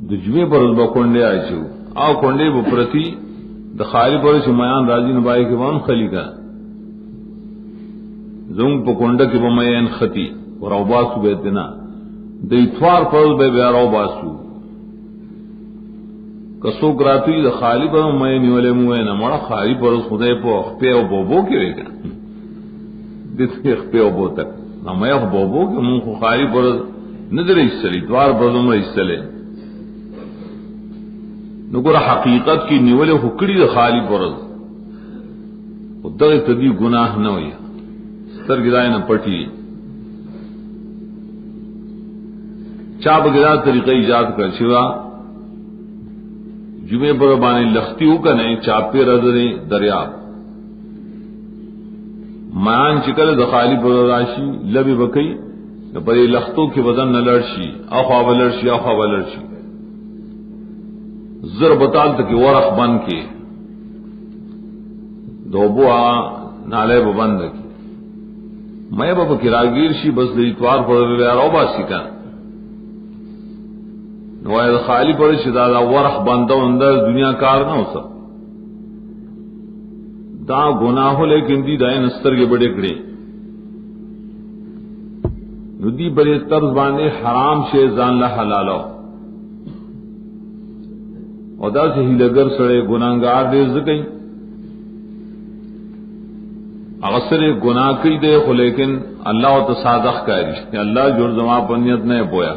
د جمعې پرز با کونډي آشو او کونډي په پرتی د خالی پرز میان راځي نه بای کې وان خلی کا زوم په کونډه کې به مېن ختی او راوباسو به دنا د اتوار پرز به بیا راوباسو کسو گراتی د خالی پر مې نیولې مو نه مړه خالی پر خدای په خپې او بوبو کې وېګا د دې خپې او بو تک نو مې خو بوبو کې مون خو خالی پر نظر ایستلې دوار پر مې ایستلې نو ګره حقیقت کې نیولې هکړي د خالی پر او دغه تدی ګناه نه وي سترګای نه پټي چا بغیر طریقې ایجاد کړ شوا جمعے پر باندې لختی وکنه چاپی رزره دریاب مان چکل د خالی پر راشي لبی بکی پر لختو کې وزن نه لړشي او خوا ولړشي او خوا ولړشي ضربتال تک ورخ بن کې دوبوا ناله بند کې مې به کې راګیر شي بس د اتوار پر راو باسي کا نوائد خالی پر شدادا ورخ بندہ اندر دنیا کار نہ ہو سا دا گناہ لیکن دی دائیں نستر کے بڑے کڑے ندی بڑے طرز باندے حرام شے زان لا حلالو اور دا سے ہی لگر سڑے گناہگار دے زکیں اغسر گناہ کی دے خو لیکن اللہ و تصادق کاری اللہ جور زمان پنیت نے پویا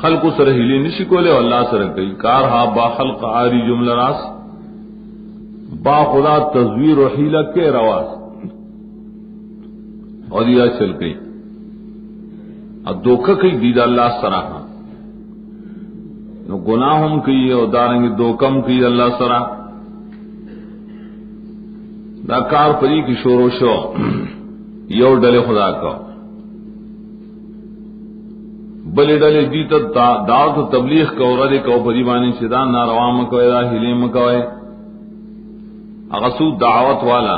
خلق سره هلی نشی کوله الله سره کوي کار ها با خلق عاری جمله راس با خدا تزویر و حیله کے رواس اور یہ چل گئی اب دھوکہ کی دید اللہ سرا نو گناہم کی اور دارنگ دوکم کی اللہ سرا دا کار پری کی شور و شو یو ڈلے خدا کا بلے ڈلے دیتا دعوت تبلیغ کا اور ادے کو پریوانی شدان ناروا مکوئے دا ہلے مکوئے اغسو دعوت والا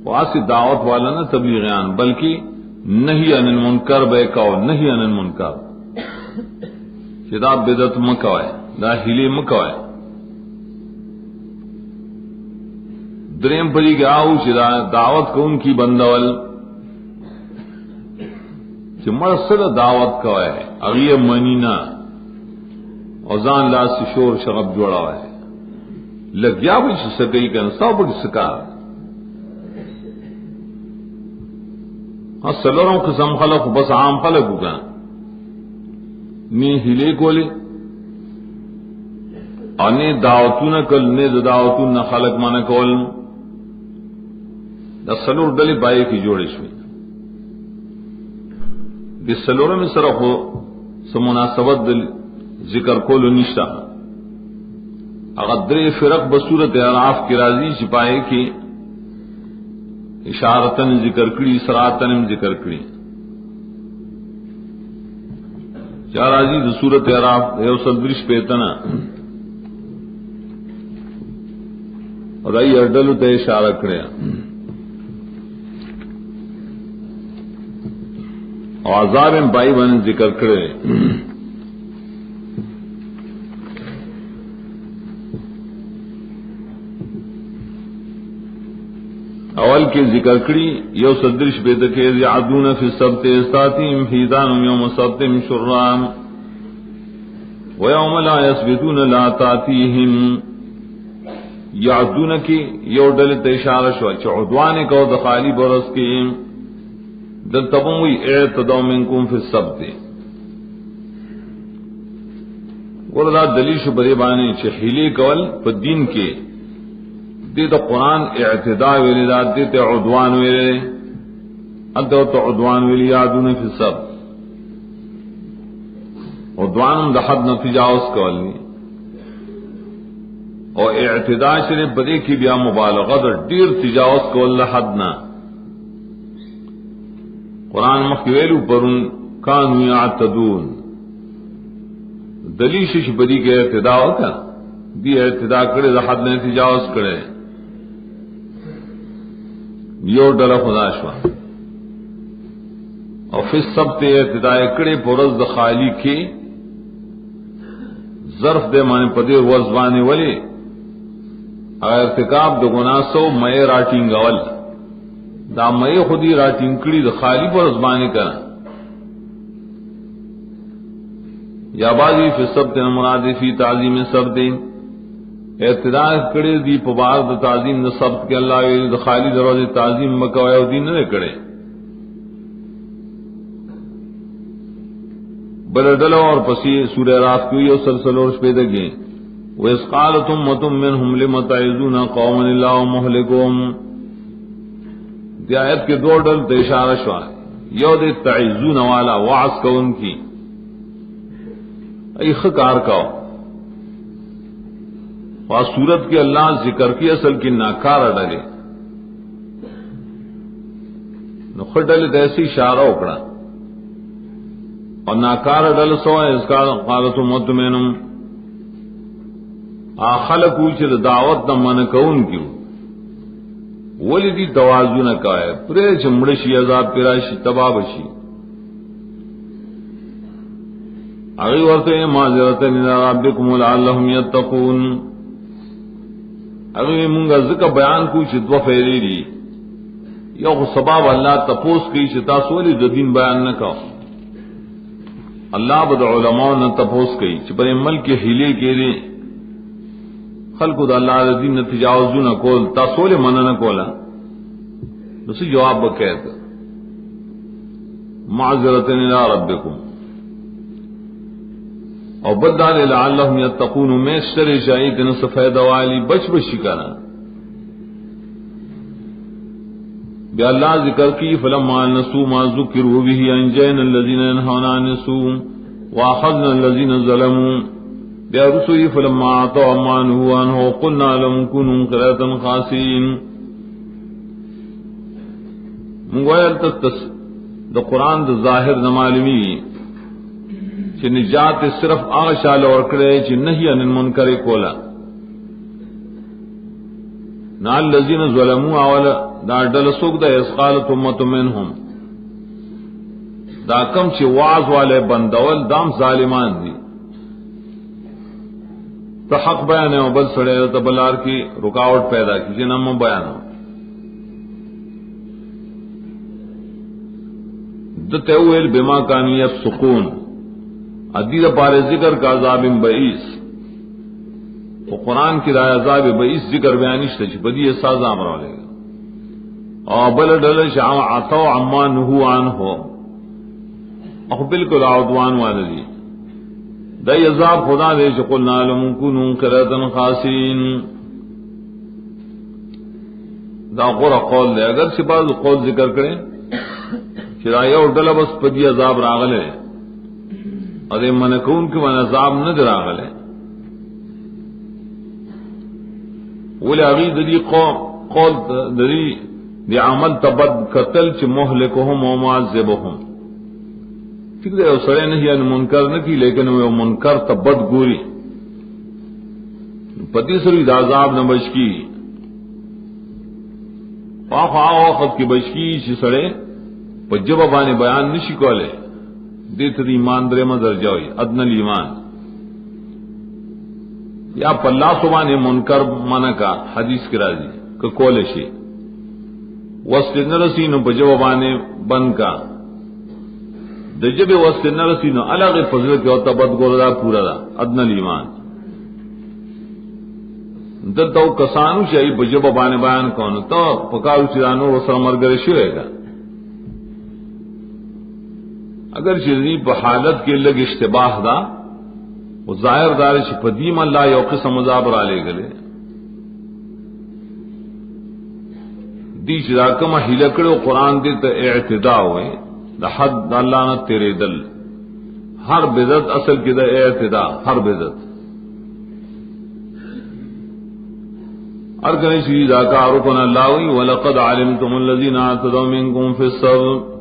واسی دعوت والا نہ تبلیغیان بلکہ نہیں عن المنکر بے کو نہیں عن المنکر شدا بدعت مکوئے دا ہلے مکوئے دریم پری گاو شدا دعوت کو ان کی بندول کہ مرسل دعوت کا ہے اغیب منینا اوزان لا سے شور شغب جوڑا ہے لگ گیا بھی سکئی کا سب سکا ہاں سلوروں قسم خلق بس عام خلق ہوگا نی ہلے کولے اور نے دعوتوں نہ کل نے دعوتوں نہ خلق مانا کول دا سلور ڈلے بائے کی جوڑے شوئی کہ سلوروں میں صرف ہو سمناسبت دل ذکر کولو نشتا اغدر فرق بصورت اعراف کی راضی چھپائے کہ اشارتن ذکر کری سراتن ذکر کری چار راضی صورت اعراف یو صدرش پیتنا اور آئی اردلو تے اشارہ کرے اور عذاب بائی بن ذکر کرے اول کے ذکر کری یو صدرش بیدکے یعدون فی السبت استاتیم حیدان یوم سبتم شرام ویوم لا یسبتون لا تاتیہم یعدون کی یو ڈلت اشارہ شو عدوان کو دخالی برس کے دل تبوی اعتدوا منکم فی السبت وردا دلیل شو بری باندې چې حیله کول په دین کې دې ته قران اعتداء ویل دا دې ته عدوان ویل اته ته عدوان ویل یادونه فی السب عدوان د حد نه تجاوز کول او اعتداء شری بدی کی بیا مبالغه در ډیر تجاوز کول له حد نه قران مخویلو پرون کانوا یعتدون دلیل شش بدی کے اعتداء ہوتا دی اعتداء کرے د حد نه تجاوز کرے یو ډله خدا شو او فی السبت اعتداء کرے پرز د خالی کی ظرف دے معنی پدی وزبانی ولی ارتکاب د گناہ سو مے راټینګ اول دا مے خودی راټینګ کړي د خالی پر زبانی کړه یا بازی فی سبت مراد فی تعظیم سبت اعتداء کړي دی په بار د تعظیم د سبت کې الله وی د خالی دروازه تعظیم مکوي او دین نه کړي بلدل اور پسی سورہ راف کی او سلسلہ اور پیدا گئے وَإِذْ قَالَتْ أُمَّةٌ مِّنْهُمْ لِمَ تَعِظُونَ قَوْمًا اللَّهُ مُهْلِكُهُمْ دی آیت کے دو ڈل تے اشارہ شوا یو دے تعظون والا وعظ کو ان کی ای خکار کا اور صورت کے اللہ ذکر کی اصل کی ناکار ڈلے نخر ڈلے ایسی اشارہ اکڑا اور ناکار ڈل سو ہے اس کا قالت أمة منهم خلق اوچر دعوت نہ من کون کیوں ولی دی توازو نہ کہے پرے چمڑشی عذاب پیراشی تبابشی اگی ورتے معذرتن الى ربکم لعلهم یتقون اگی منگا ذکر بیان کوئی دو فیلی دی یا سباب اللہ تپوس کی چتا سولی دو دین بیان نہ کہو اللہ بد علماء نے تپوس کی چپر ملک ہیلے کے لیے خلق دا اللہ دین نہ تجاوز نہ کول تاسول من نہ کولا بس جواب بکیت معذرتن الى ربکم او بدال لعلهم یتقون میں شر شاید نہ سفید والی بچ شکارا بیا اللہ ذکر کی فلما نسوا ما ذکروا به انجینا الذين ينهون عن السوء واخذنا الذين ظلموا بیا رسوی فلما عطوا ما نهوا عنه قلنا لهم كونوا قردة خاسئين مویل تس دا قرآن دا ظاہر نہ معلومی کہ نجات صرف آشال اور کرے کہ نہیں ان المنکر کولا نا الذين ظلموا اولا دا ڈل سوک دا اسقالت امت منهم دا کم چی وعظ والے بندول دام ظالمان دی تو حق بیان ہے بل سڑے تو بلار کی رکاوٹ پیدا کی جنم بیان ہو دتویل بما کان یفسقون ادیدہ پارے ذکر کا عذاب بئیس تو قرآن کی رائے عذاب بئیس ذکر بیانش تجھ بدی سازا امرا لے گا اور بل ڈل شاہ عطو عما نہو عن ہو اور بالکل عدوان والدی دا عذاب خدا دے چ قلنا لهم كونوا قردة خاسئين دا غور قول دے اگر سے بعض قول ذکر کریں چرایہ اور ڈلا بس پدی عذاب راغلے اور من کون کہ من عذاب نہ راغلے ولی اگی دلی قول دلی دی عمل تبد قتل چ مہلکهم و معذبهم ٹھیک ہے سڑے نہیں ان منکر نہ کی لیکن وہ منکر تبد گوری پتی سری عذاب نہ بچکی واخا وقت کی بچکی چ سڑے پجب بانے بیان نشی کولے دیت دی ایمان درے مدر جوئی ادن الایمان یا پلا سبحانہ منکر منع کا حدیث کی راضی کہ کولے شی وسط نرسین پجب بانے بن کا دجب وسط نرسین الگ فضل کے ہوتا بد گوردا پورا دا ادن الایمان دلتا کسانو شئی پجب بانے بیان کون تو پکارو چرانو وسر مرگر شوئے گا اگر شریف حالت کے لگ اشتباہ دا وہ ظاہر دار پدیم اللہ یو قسم عذاب را لے گلے دی چدا کما ہلکڑو قرآن دے تا اعتداء ہوئے دا حد اللہ نہ تیرے دل ہر بدعت اصل کی دا اعتداء ہر بدعت ہر کنے چیز آکا رکن اللہ ہوئی وَلَقَدْ عَلِمْتُمُ الَّذِينَ اعْتَدَوْا مِنْكُمْ فِي السَّبْتِ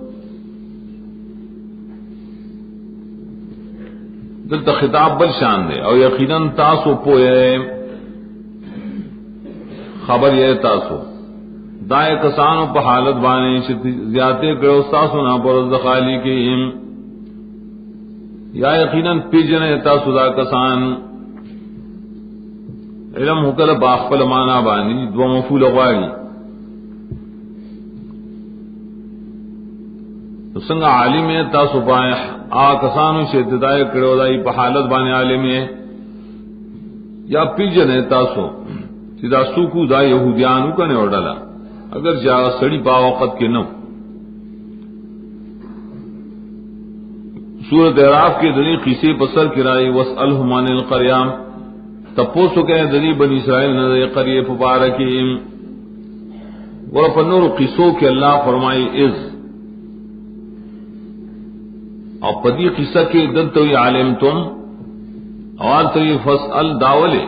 دلتا خطاب بل شان دے اور یقیناً تاسو پوئے خبر یہ تاسو دائے کسانو پا حالت بانے زیادے کرو تاسو نا پر خالی کی یا یقیناً پیجنے تاسو دا کسان علم حکل باخفل مانا بانی دو مفول غواری سنگا عالم ہے تاسو پائے کسانو سے ابتدائی کرو دائی پا حالت بانے عالم ہے یا پیجنے تاسو سیدھا سوکو دا یہودیانو کنے اڑالا اگر جا سڑی پا وقت کے نو سورۃ اعراف کے دنی قصے پسر کرائی واسألہم عن القریام تپوسو کہ دنی بنی اسرائیل نظر قریے پبارکیم ورپنور قصوں کے اللہ فرمائی از اور پدی قصہ کے دلتوی عالم تم اور تو یہ فسأل داولے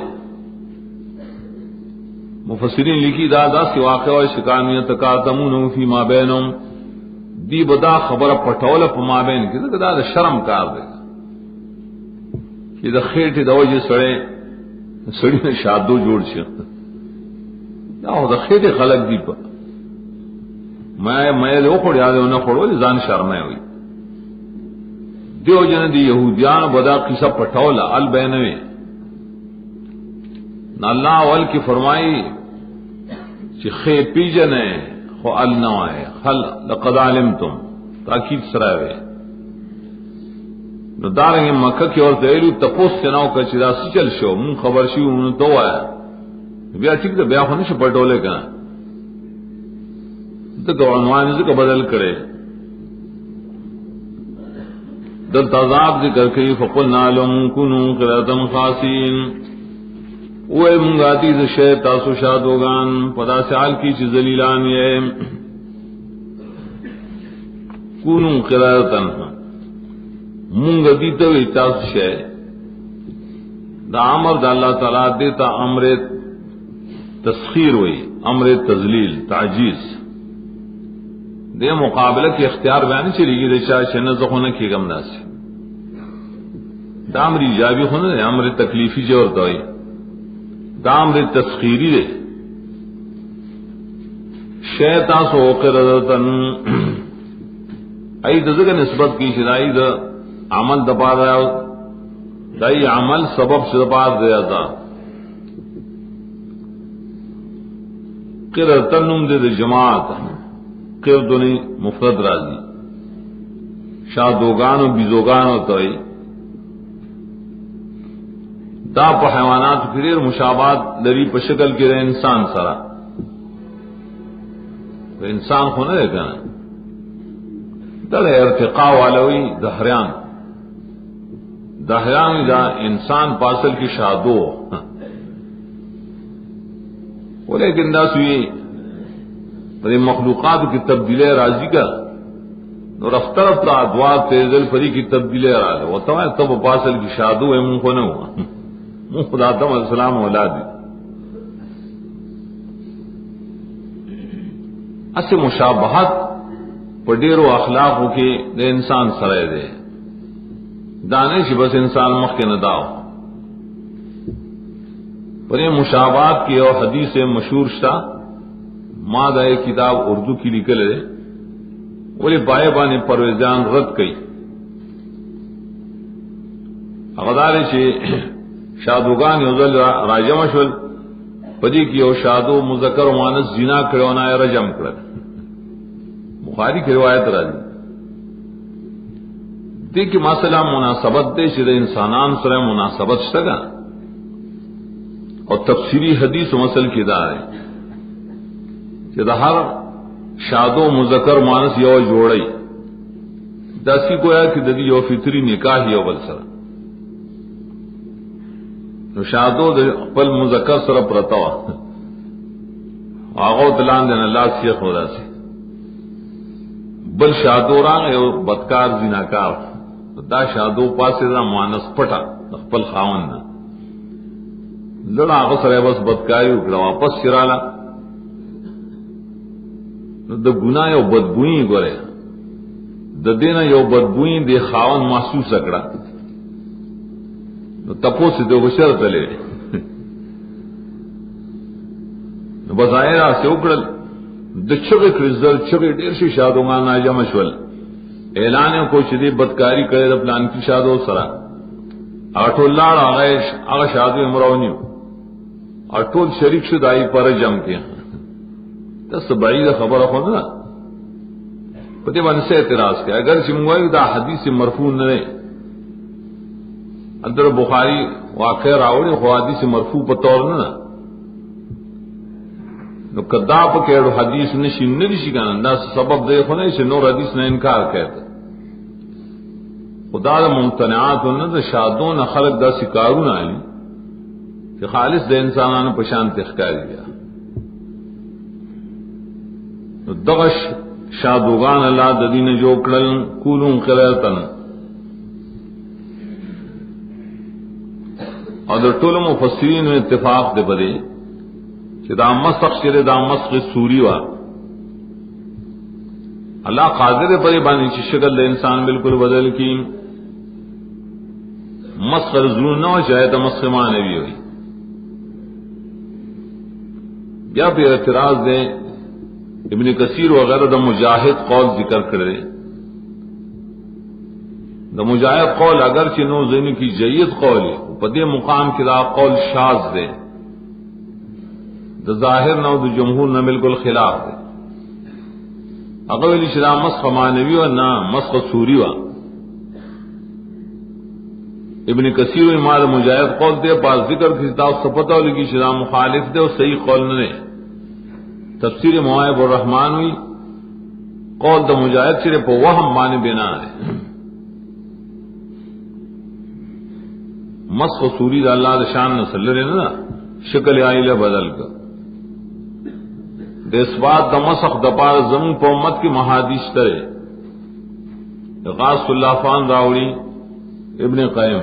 مفسرین لکھی دادا سی واقع و شکانیت تکاتمون فی ما بینم دی بدا خبر پٹول پا ما بین کی دا شرم کار دے کہ دا خیٹی دا وجہ سڑی نے شادو جوڑ شا یا دا خیٹی خلق دی پا میں دے اکھوڑ یادے انہیں کھوڑو لی زان شرمائے ہوئی دیو جن دی یہودیان بدا قصہ پٹولا البینوی نہ اللہ اول کی فرمائی کہ خے پی جنے خو النوائے خل لقد علمتم تاکید سرائے نو دارنگی مکہ کی اور دیلو تپوس چناو کا چیزا سچل شو من خبر شیو انہوں تو آیا بیا ٹھیک دا بیا خونش پٹولے کنا تو عنوان ذکر بدل کرے دل تذاب ذکر کئی فقلنا لهم كنوا قردة خاسئين اوے منگاتی سے شے تاسو شادوگان پدا سال کی چیز ذلیلان یہ كنوا قردة منگ دیتا ہوئی تاسو شے دا عمر دا اللہ تعالیٰ دیتا امر تسخیر ہوئی امر تذلیل تعجیز دے مقابلہ کی اختیار بیانی چلی گی دے چاہ شنز خونے کی گم ناسی دا امر ایجابی خونے دے امر تکلیفی جور دوئی دا امر تسخیری دے شیطان سو قردتن ای دزگا نسبت کی شدائی دا عمل دپا دا دائی عمل سبب شدپا دیا دا قردتن نم دے جماعت قردنی مفرد راضی شادوگانو بیزوگانو توئی دا پا حیوانات کریر مشابات لری پا شکل کی رہے انسان سرا انسان خونے دے کنا دل ارتقاء والوی دہریان دا انسان پاسل کی شادو لیکن دا سوئی پری مخلوقات کی تبدیلیں راضی کا اور رفتہ رفتہ ادوار تیزل پری کی تبدیلیں راضی وہ تو تب پاسل کی شادو ہے منہ کو نہ ہوا منہ خدا تم علیہ السلام اولادی اسے مشابہت پڈیر و اخلاقوں کے دے انسان سرائے دے دانش بس انسان مخ کے نداؤ پر یہ مشابہت کی اور حدیث مشہور شتا ماں ایک کتاب اردو کی نکل ہے بولے بائے بانے پرویزان رد کئی اغدار سے شادوگان یوزل راجم شول پدی کی او شادو مذکر و مانس زنا کرونا رجم کرد بخاری کی روایت راضی دیکھ مسئلہ مناسبت دے شد انسانان سر مناسبت شتگا اور تفسیری حدیث و مسل کی دار ہے کہ ہر شادو مذکر مانس یو جوڑی داسی گویا کہ ددی یو فطری نکاح یو بل سر نو شادو د خپل مذکر سره پرتا وا هغه دلان دین الله شیخ ودا سي بل شادو راغ یو بدکار زناکار دا شادو پاسه دا مؤنث پټا خپل خاون نه لړا هغه سره بس بدکاری وکړه واپس شراله نو د ګناه یو بدبوئی ګوره د دینه یو بدبوئی د خاون محسوس کړه نو تاسو د وشر تلې نو بظاهر اسه وکړل د چغې کړل چغې ډیر شي شادوغان ناجم شول اعلان کو چې دې بدکاری کړي د پلان کی شادو سره اټول لاړ هغه شادو امرونی اټول شریک شو دای پر جم کې تاسو بعید خبره خو نه په دې باندې اعتراض کوي اگر چې موږ دا حدیث مرفوع نه دی اندر بخاری واقع راوړي خو حدیث مرفوع په تور نه نو کدا په کېړو حدیث نشي نه شي ګان دا سبب دی خو نه چې نور حدیث نه انکار کوي خدا د ممتنعات نه د شادون خلق دا شکارونه علی چې خالص د انسانانو په شان تخکاری دي نو دغش شادوغان الله د دین جو کړل کولون قراتن او د ټولو مفسرین اتفاق دی بده چې دا مسخ شری دا مسخ سوری وا الله قادر پر باندې چې شکل د انسان بالکل بدل کی مسخ زلون نو شاید مسخ مانوی وي یا پھر اعتراض دے ابن کثیر وغیرہ دا مجاہد قول ذکر کرے دا مجاہد قول اگرچہ نو زین کی جید قول ہے پدے مقام کی دا قول شاذ دے دا ظاہر نو دا جمہور نہ بالکل خلاف دے اقوال اسلام مسخ مانوی و نہ مسخ سوری و ابن کثیر امام مجاہد قول دے پاس ذکر کی کتاب سپتہ لگی اسلام مخالف دے اور صحیح قول نہ تفسیر مواہب الرحمن ہوئی قول دا مجاہد چرے پا وہم معنی بنا ہے مسخ سوری دا اللہ دا شان نسل رہے نا شکل آئیلہ بدل کر دا اس بات دا مسخ دا پار زمین پا امت کی محادیث ترے غاث اللہ فان راوڑی ابن قیم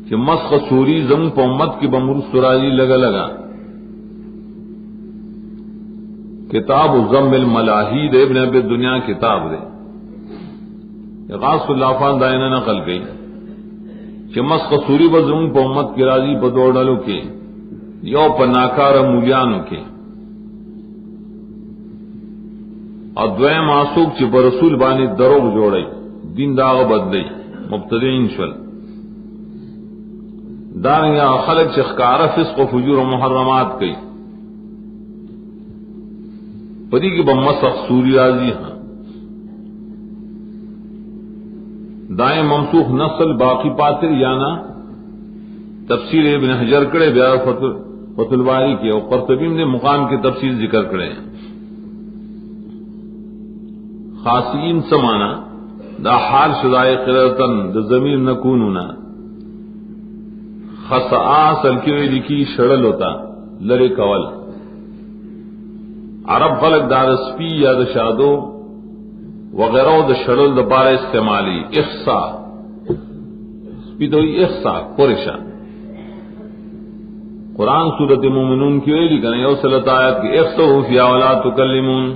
کہ مسخ سوری زمین پا امت کی بمرو سراجی لگا کتاب ضم الملاحی دے ابن ابی دنیا کتاب دے غاث اللہ فان دائنہ نقل گئی کہ مسخ سوری بزرون پا امت کی راضی پا دوڑلو کے یو پا ناکار مولیانو کے اور دویم آسوک چی پا رسول بانی دروغ جوڑی دین داغ بدلی مبتدعین شول دانیا خلق چی خکار فسق و فجور و محرمات کئی پدی کی با مسخ سوری راضی ہاں دائیں منسوخ نسل باقی پاتر یانا تفسیر ابن حجر کرے بیا فتح الباری کے اور قرطبی نے مقام کی تفسیر ذکر کرے خاصین سمانا دا حال شدائے قرأتن دا ضمیر نکونونا خصعا سلکیوی لکی شڑل ہوتا لرے کول عرب خلق دار سپی یا دا شادو وغیرہ دا شڑل دا پارا استعمالی اخصا سپی تو اخصا قرشا قرآن سورت مومنون کی ویلی کنے یو صلت آیت کی اخصو فی اولاد تکلمون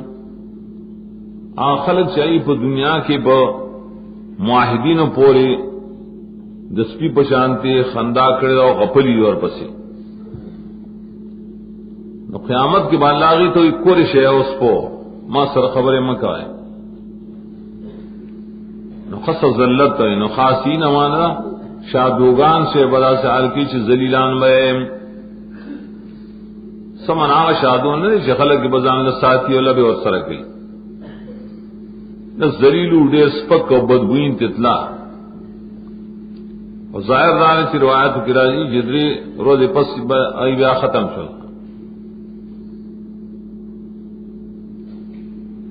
خلق چاہیے پا دنیا کے با معاہدین پوری دسپی پشانتے خندا کرے دا غپلی اور پسی نو قیامت کی بعد لاغی تو ایک قرش ہے اس پو ما سر خبر مکہ ہے نو خص ذلت ہے نو خاصین امانا شادوگان سے بدا سے عرقی چھ ذلیلان بہم سمن آغا شادون نے خلق کی بزان لساتی و لبے اور سرکی نہ ذلیلو دے سپک و بدبوین تتلا اور ظاہر رانے چھ روایت کی راجی جدری روز پس ای بیا ختم شل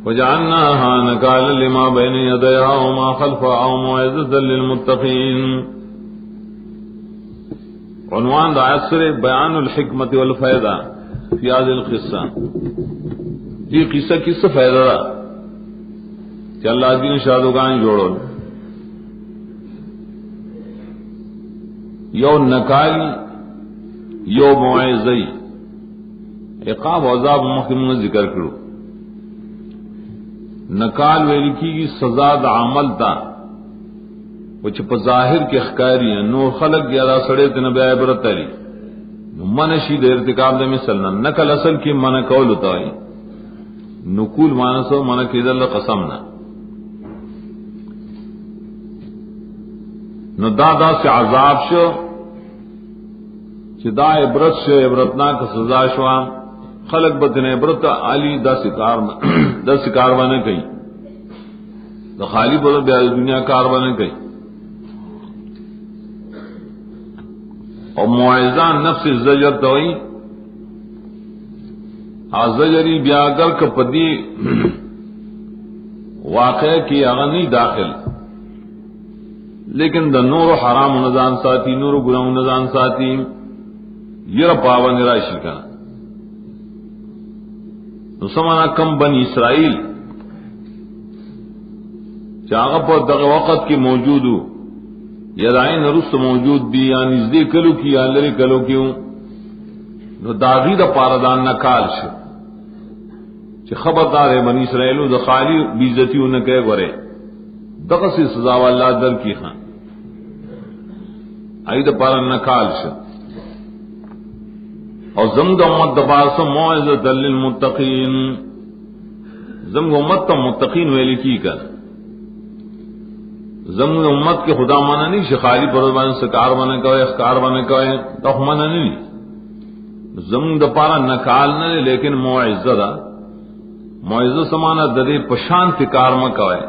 وجعلناها نكالا لما بين يديها وما خلفها وموعظة للمتقين عنوان دا آیت سر بیان الحکمت والفائدہ فی هذه القصہ. یہ قصہ کس سے فائدہ دا کہ اللہ دین شادوگان جوڑو یو نکالی یو موعظی عقاب و عذاب محکم ذکر کرو. نکال ویلی کی سزا دا عمل تا وچ پا ظاہر کے اخکاری ہیں نور خلق گیادہ سڑے تنبی عبرت تاری منشی دا ارتکاب دا مثلنا. نکل اصل کی من قول تاوی نکول مانسو من کیدر لقسمنا نو دا سے عذاب شو چی دا عبرت شو عبرتناک سزا شو خلق بطن عبرت عالی دا سکار بانے کئی دا خالی بطن بیاد دنیا کار بانے کئی. اور معاذان نفس زجر توئی زجری بیاگر کپدی واقع کی اغنی داخل لیکن دا نور حرام نظام ساتھی نور گناہ نظام ساتھی یہ پابند راشی کا تو سمانا کم بنی اسرائیل چاغ پر دغ وقت کی موجود ہو یا دائن رست موجود بھی یا نزدی کلو کی یا لری کلو کیوں نو داغی دا پاردان نکال شو چی خبردار ہے بنی اسرائیلو دا خالی بیزتیو نکے گورے دغ سی سزا واللہ در کی خان آئی دا پارا نکال شو. اور زمد امت دبارسا موعظت للمتقین زمد امت تا متقین ویلی کی کر زمد امت کے خدا مانا نہیں شخالی پردوان سکار بانے کوئے اخکار بانے کوئے تو مانا نہیں زمد پارا نکال نہ لیکن موعظت دا موعظت سمانا ددے پشان تکار مکوئے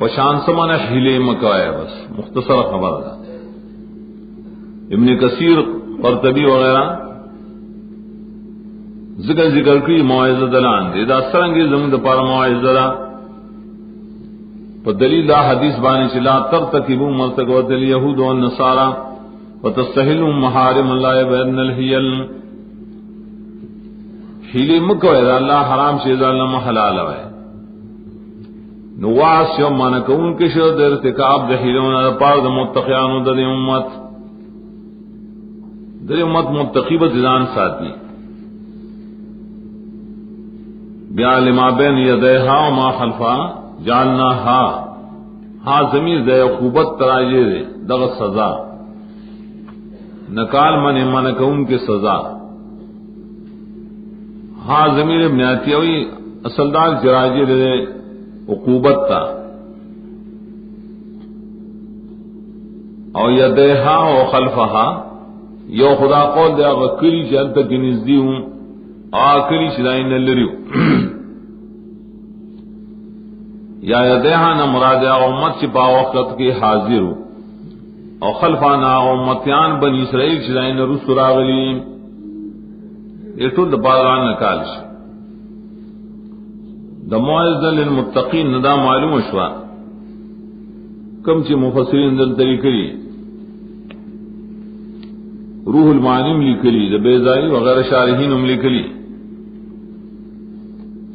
پشان سمانا حیلے مکوئے بس مختصر خبر دا. ابن کثیر قرطبی وغیرہ ذکر کی موعظت دلان دے دا سرنگی زمین دا پارا موعظت دا پا دلیل دا حدیث بانی چلا ترتکبو مرتکبت الیہود والنصارى وتستحلوا محارم اللہ بین الحیل حیلی مکوئے دا اللہ حرام شیزا اللہ محلال ہوئے نواس یوم مانکون کشو دا ارتکاب دا حیلون دا پار دا متقیانو دا دی امت در امت متقیبت زان ساتھی بیا لما بین یدیہا وما خلفا جعلنا ہا ضمیر دے عقوبت تراجے دے دغ سزا نکال من کون کے سزا ہا ضمیر بنیاتی ہوئی اصلدار جراجے دے عقوبت تا اور یدیہا و خلفہا یو خدا قول دے اگر کلی چلتا تک نزدی ہوں آکلی چلائن نلریو یا یدیہانا مراد امت چپا وقت کی حاضر ہو اور خلفانا امتیان بنی اسرائیل چلائن رسول راغلی یہ تو دباران نکال شو. دا موعظت للمتقین ندا معلوم شوا کم چی مفسرین دل طریقی روح المعانیم لکلی دا بیزائی وغیرہ شارحین ام لکلی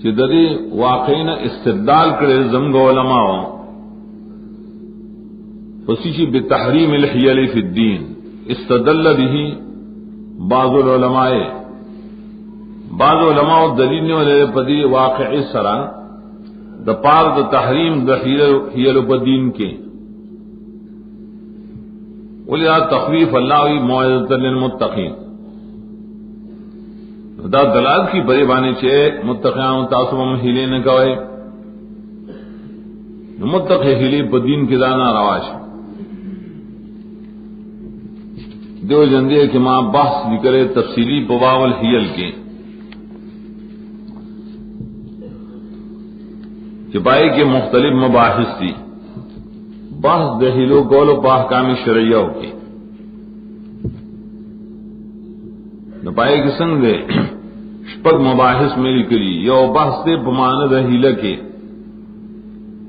چی دا دی واقعین استدلال کرے زمگ علماء فسیچی بتحریم الحیل فی الدین استدل بھی بعض علماء دلیل نے والے پدی واقعی سرا دا پار دا تحریم دا حیل پا دین کے ولذا تخویف اللہ وی موعظت للمتقین دا دلال کی بڑے بانے چھے متقیان تاسم ہیلے نہ کوئے متقی ہیلے پا دین کی دانا رواش دیو جندے کہ ماں بحث ذکرے تفصیلی بباول حیل کے چپائی کے مختلف مباحث تھی بحث دہیلو قول و احکام شرعیہ کی نپائے کی سنگ دے شپک مباحث میں لکلی یو بحث دے پماند ہیلہ کے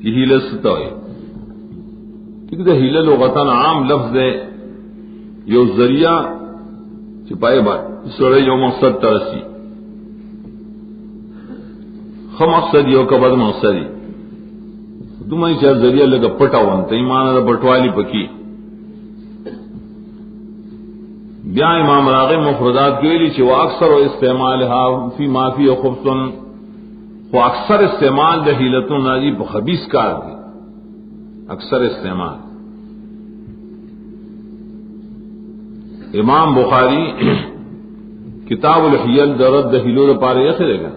کہ ہیلہ ستوئے کیونکہ دا ہیلہ لغتاً عام لفظ دے یو ذریعہ چپائے بات سڑے یو مقصد ترسی خم مقصد یو کبد مقصدی تمہیں چاہ ذریعہ لگا پٹا ونتا ایمان دا بٹوالی پکی بیا امام راغب مفردات کے لیے چھو اکثر و استعمالها فی ما فی خبثن وہ اکثر استعمال دا حیلتوں ناجی خبیث کار دی اکثر استعمال امام بخاری کتاب الحیل دا رد حیلو دا پارے یخرے گا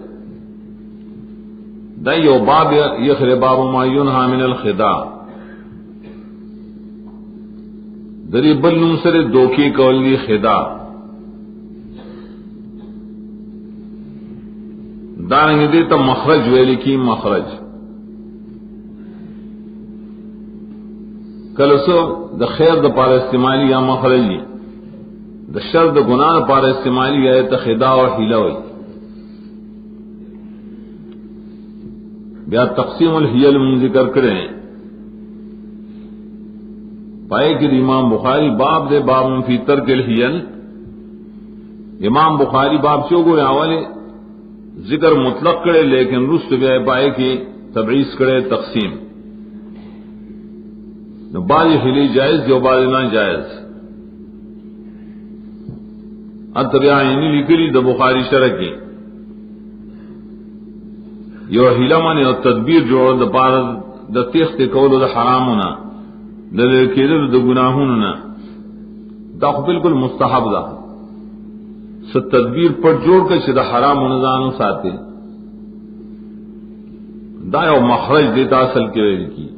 دا یو باب یخرے باب ما ینہا من الخداع دری بل نمسر دوکی کولی خداع دارنگی دیتا مخرج ویلی کی مخرج کلسو دا خیر دا پار استعمالی یا مخرجی دا شر دا گناہ دا پار استعمالی یا تا خداع و حیلوی بیا تقسیم الحیل من ذکر کریں پائے کہ امام بخاری باب دے باب فی ترک الحیل امام بخاری باب چو گو راولے ذکر مطلق کرے لیکن رست بیا پائے کہ تبعیض کرے تقسیم بعض حلی جائز جو بعض نہ جائز اتبعینی لکلی دا بخاری شرح کی یو حیلہ مانے اور تدبیر جو دا پار دا تیخت کولو دا حرامونا دا لکیدل دا گناہونا دا خو بالکل مستحب دا ست تدبیر پر جوڑ کر چھ دا حرام نزانو ساتے دا یو مخرج دیتا اصل کے ویل کی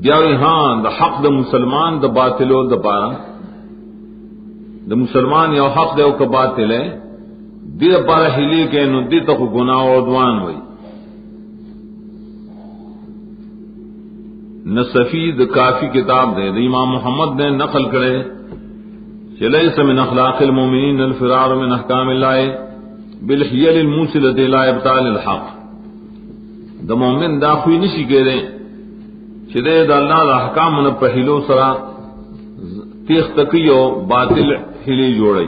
دیاوی ہاں دا حق دا مسلمان دا باطلو دا پارا دا مسلمان یو حق دا یو کا باطل ہے دی دا پارا حلی کے نو دی تا خو گناہ و عدوان ہوئی نصفی دا کافی کتاب دے دا امام محمد نے نقل کرے لیس من اخلاق المومنین الفرار من احکام اللہ بالحیل الموصلۃ الی ابطال الحق دا مومن دا خوی نشی کہہ دیں چدے دا اللہ دا احکام من پہلو سرا تیخ تکیو باطل ہلی جوڑی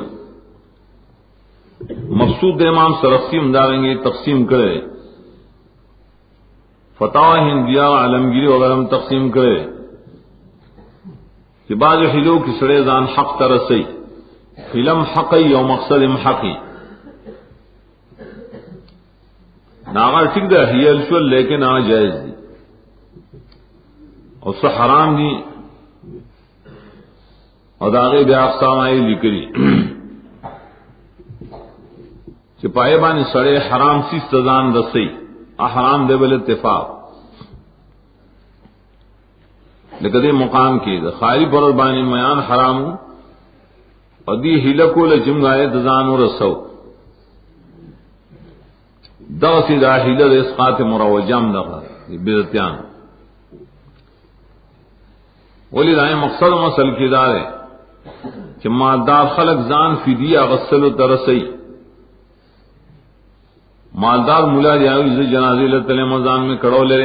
مقصود دا امام سرخسیم داریں گے تقسیم کرے فتاوی ہندیہ عالمگیری وغیرہ میں تقسیم کرے کہ بعض حلو کی سڑے زان حق ترسی حلم حقی و مقصد حقی ناغر ٹھیک دا حیل شول لیکن آ جائز دی اور سا حرام دی اور داغے بے اقسام آئی لکری چپائے بانی سڑے حرام سی سزان رسی حرام دے بل اتفاق لیکن دے مقام کی دا خاری پر بانی میان حرام اور دی ہلکو لجم گائے دزان و رسو دا سی دا ہلہ دا اسقاط مروجم دا بیدتیان ولی دائیں مقصد مسل کی دارے کہ مالدار خلق زان فدیہ غسل و ترسی مالدار ملا جائے جنازے لتلے مزان میں کڑو لے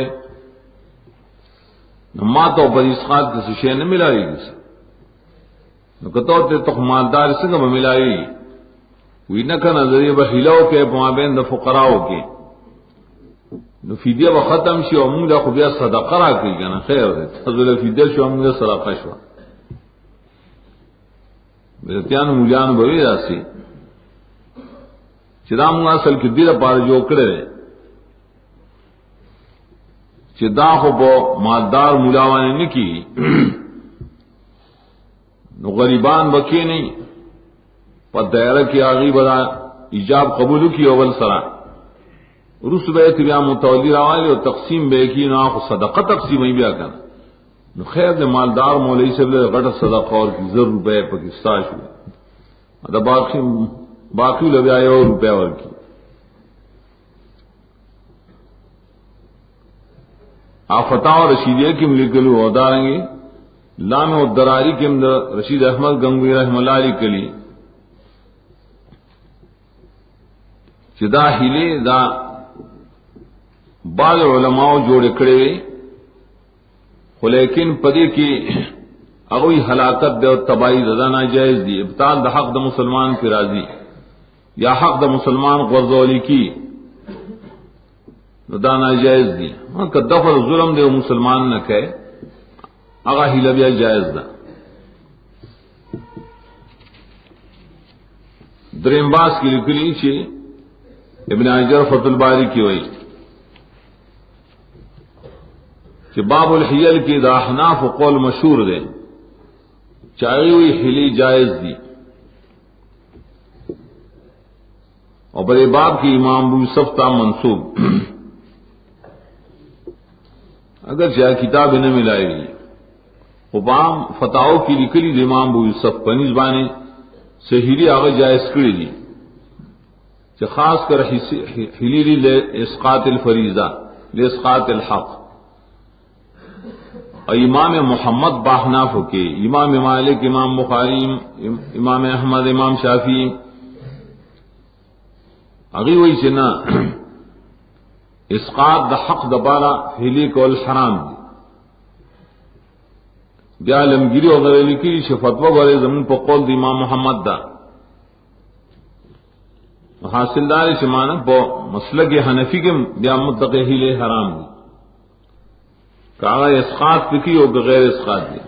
ماں تو پر اسقاط کے سشے نے ملائی گی کتوتے تو مالدار سنگ میں ملائی وی نہ کا نظریہ بہلاو کے مابین د فقراء کے نو فدیہ و ختم شی او موږ خو بیا صدقه را کوي کنه خیر ده فضل فدیہ شو موږ صدقه شو بیتیان مولیان بوي راسي چې دا موږ اصل کې ډیره پاره جوړ کړل چې دا خو په مالدار مولاوانه نه کی نو غریبان بکی نہیں په دایره کې اغي بدا ایجاب قبول کی اول سره روس بیت بیا متولی راوالی اور تقسیم بے کی نہ خو صدقہ تقسیم ہی بیا کنا نو خیر دے مالدار مولوی سے بلے غټ صدقہ اور کی 0 روپے پاکستان شو دا باقی لبیا 1 روپے اور کی آفتاو رشیدیہ کی ملکلو وداریں گے لام الدراری کے رشید احمد گنگوی رحمہ اللہ علیہ کلی چدا ہیلے دا بعض علماء جوڑے کڑے خو لیکن پدے کی اگوی ہلاکت دے اور تباہی رضا ناجائز دی، ابطال دا حق دا مسلمان کی راضی یا حق دا مسلمان غرزولی کی دا ناجائز دی، ہاں کہ دفع ظلم دے و مسلمان نہ کہے اگا ہی لبیا جائز دا۔ دریم باس کی لکلی چھے ابن حجر فتح الباری کی ہوئی کہ باب الحیل کی دا احناف و قول مشہور دے چاہی ہوئی حلی جائز دی، اور بڑے باب کی امام ابو یوسف تا منصوب اگر چاہے کتاب نہ ملائی گئی قبام فتاو کی لکلی دی امام ابو یوسف پنیز بانے سہیلی آگے جائز کری دی کہ خاص کر حلیلی لے اسقاط الفریضہ لے اسقاط الحق، اور امام محمد باحناف کے امام مالک امام بخاری امام احمد امام شافعی اگی وہی چنا اسقاط دا حق دبارہ حلی کو الحرام دی بیا علمگیری وغیرہ لکی فتوی وغیرہ زمین پر قول دی امام محمد دا حاصل دار شمانہ پا مسلک حنفی کے بیا متقی حلی حرام دی کہا اسقاط فکی اور بغیر اسقاط دی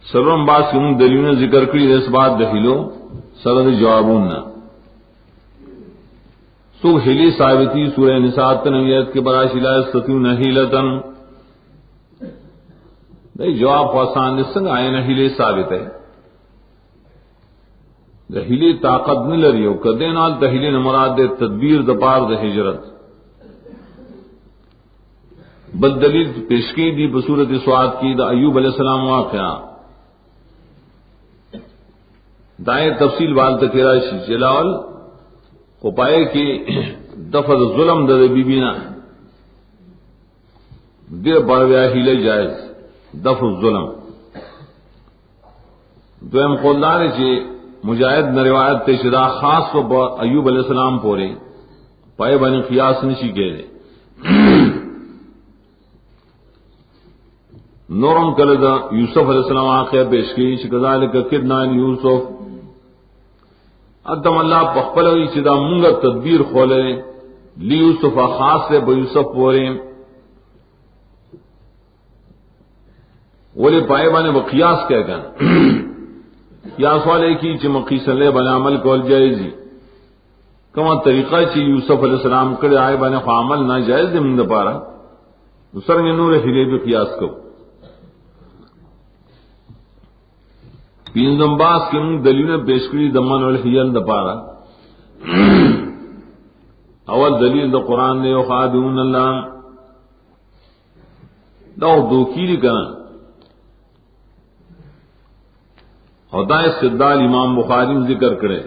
سرم باس کی ان دلیوں ذکر کری اس بات دہیلو سرد جوابون نا سو حلی ثابتی سورہ نساء تنویت کے براشی لا یستطیعون حیلتن دہی جواب خواسان نسنگ آئین حلی ثابت ہے دہیلی طاقت نہیں لریو کدینال دہیلی نمراد دے تدبیر دپار دے ہجرت بل دلیل پیشکی دی بصورت سواد کی دا ایوب علیہ السلام واقعہ دائیں تفصیل وال تکیرا جلاول کو پائے کہ دفع ظلم دے بی بینا دیر برویا ہیلے جائز دفع الظلم دویم قولدار چی مجاہد نے روایت تے شدا خاص کو ایوب علیہ السلام پورے پائے بانی قیاس نشی کے دے نورم کلدہ یوسف علیہ السلام آقیہ پیش کی کذالک کدنان یوسف ادم اللہ پخپل ہوئی چدا منگا تدبیر کھولے لی یوسف خاص سے بہ یوسف پورے ولی پائے بانے وہ قیاس کہہ گا قیاس والے کی چمقی صلی بنا عمل کول جائزی کما طریقہ چی یوسف علیہ السلام کرے آئے بانے خواہ عمل نہ جائز دے منگ پارا دوسرا نور ہلے بھی قیاس کو پینزم باس کے منگ دلیل پیش کری دمن والحیل دا پارا اول دلیل دا قرآن دے وخادعون اللہ دا دو کیلی کنا اور دا استدلال امام بخاری ذکر کرے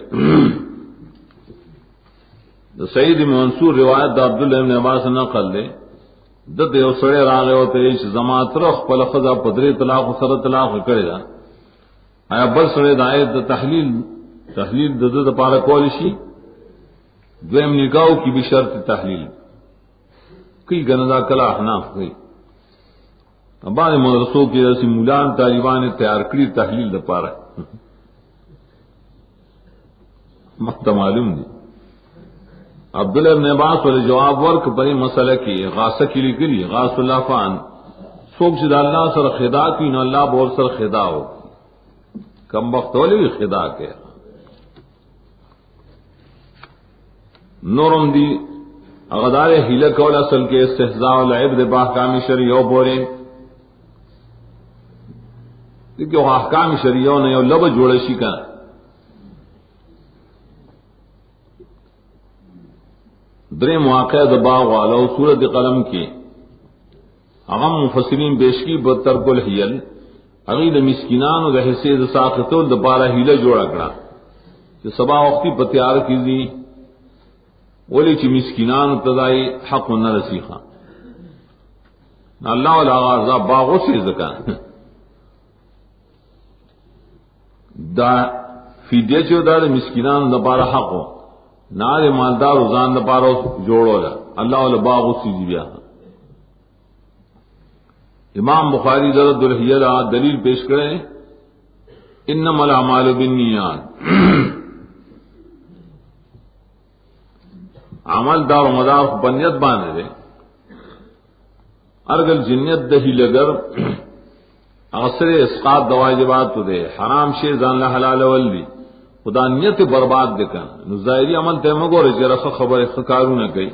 دا سعید منصور روایت دا عبداللہ ابن عباس نقل دے دتے او سڑے راغے ہوتے اس زمات رخ پل خدا پدری طلاق و سر طلاق کرے دا آیا بل سڑے دا آیت دا تحلیل دا پارا کولشی دویم نکاو کی بھی شرط تحلیل کئی گندا کلا احناف گئی بعد مدرسوں کی رسی مولان طالبان تیار کری تحلیل دا پارا مخت معلوم دی عبداللہ ابن عباس والے جواب ورک پر مسئلہ کی غاصہ کی لکلی غاص اللہ فان سوک شد اللہ سر خدا کی نو اللہ بور سر خدا ہو کم وقت والے بھی خدا کے نورم دی اغدار ہیلک اور اصل کے استحضاء والعب دے باحکام شریعہ بورے کیونکہ وہ احکام شریعہ نے لب جوڑشی کا درے مواقع دباغ والا سورت قلم کی اغم مفسرین بیشکی بترک الحیل اغید مسکینان و دا حصے دا ساقتول دا پارا حیلہ جوڑا کرا کہ سبا وقتی پتیار کی دی ولی چی مسکینان تدائی حق و نرسیخا اللہ والا آغازہ باغو سے زکان دا فیدیہ چو دا مسکینان دا پارا حق ہو نار مالدار زان دا پارا جوڑو دا اللہ والا باغو سے بیا امام بخاری درد الحیرہ دلیل پیش کریں انما الاعمال بالنیات، عمل دار و مدار بنیت باندې دے ارگل جنیت دہی لگر اثر اسقاط د واجبات دے حرام شی ځان له حلال ول دی خدا نیت برباد دکن نو ظاہری عمل ته مګور چې رخه خبره خکارونه کوي.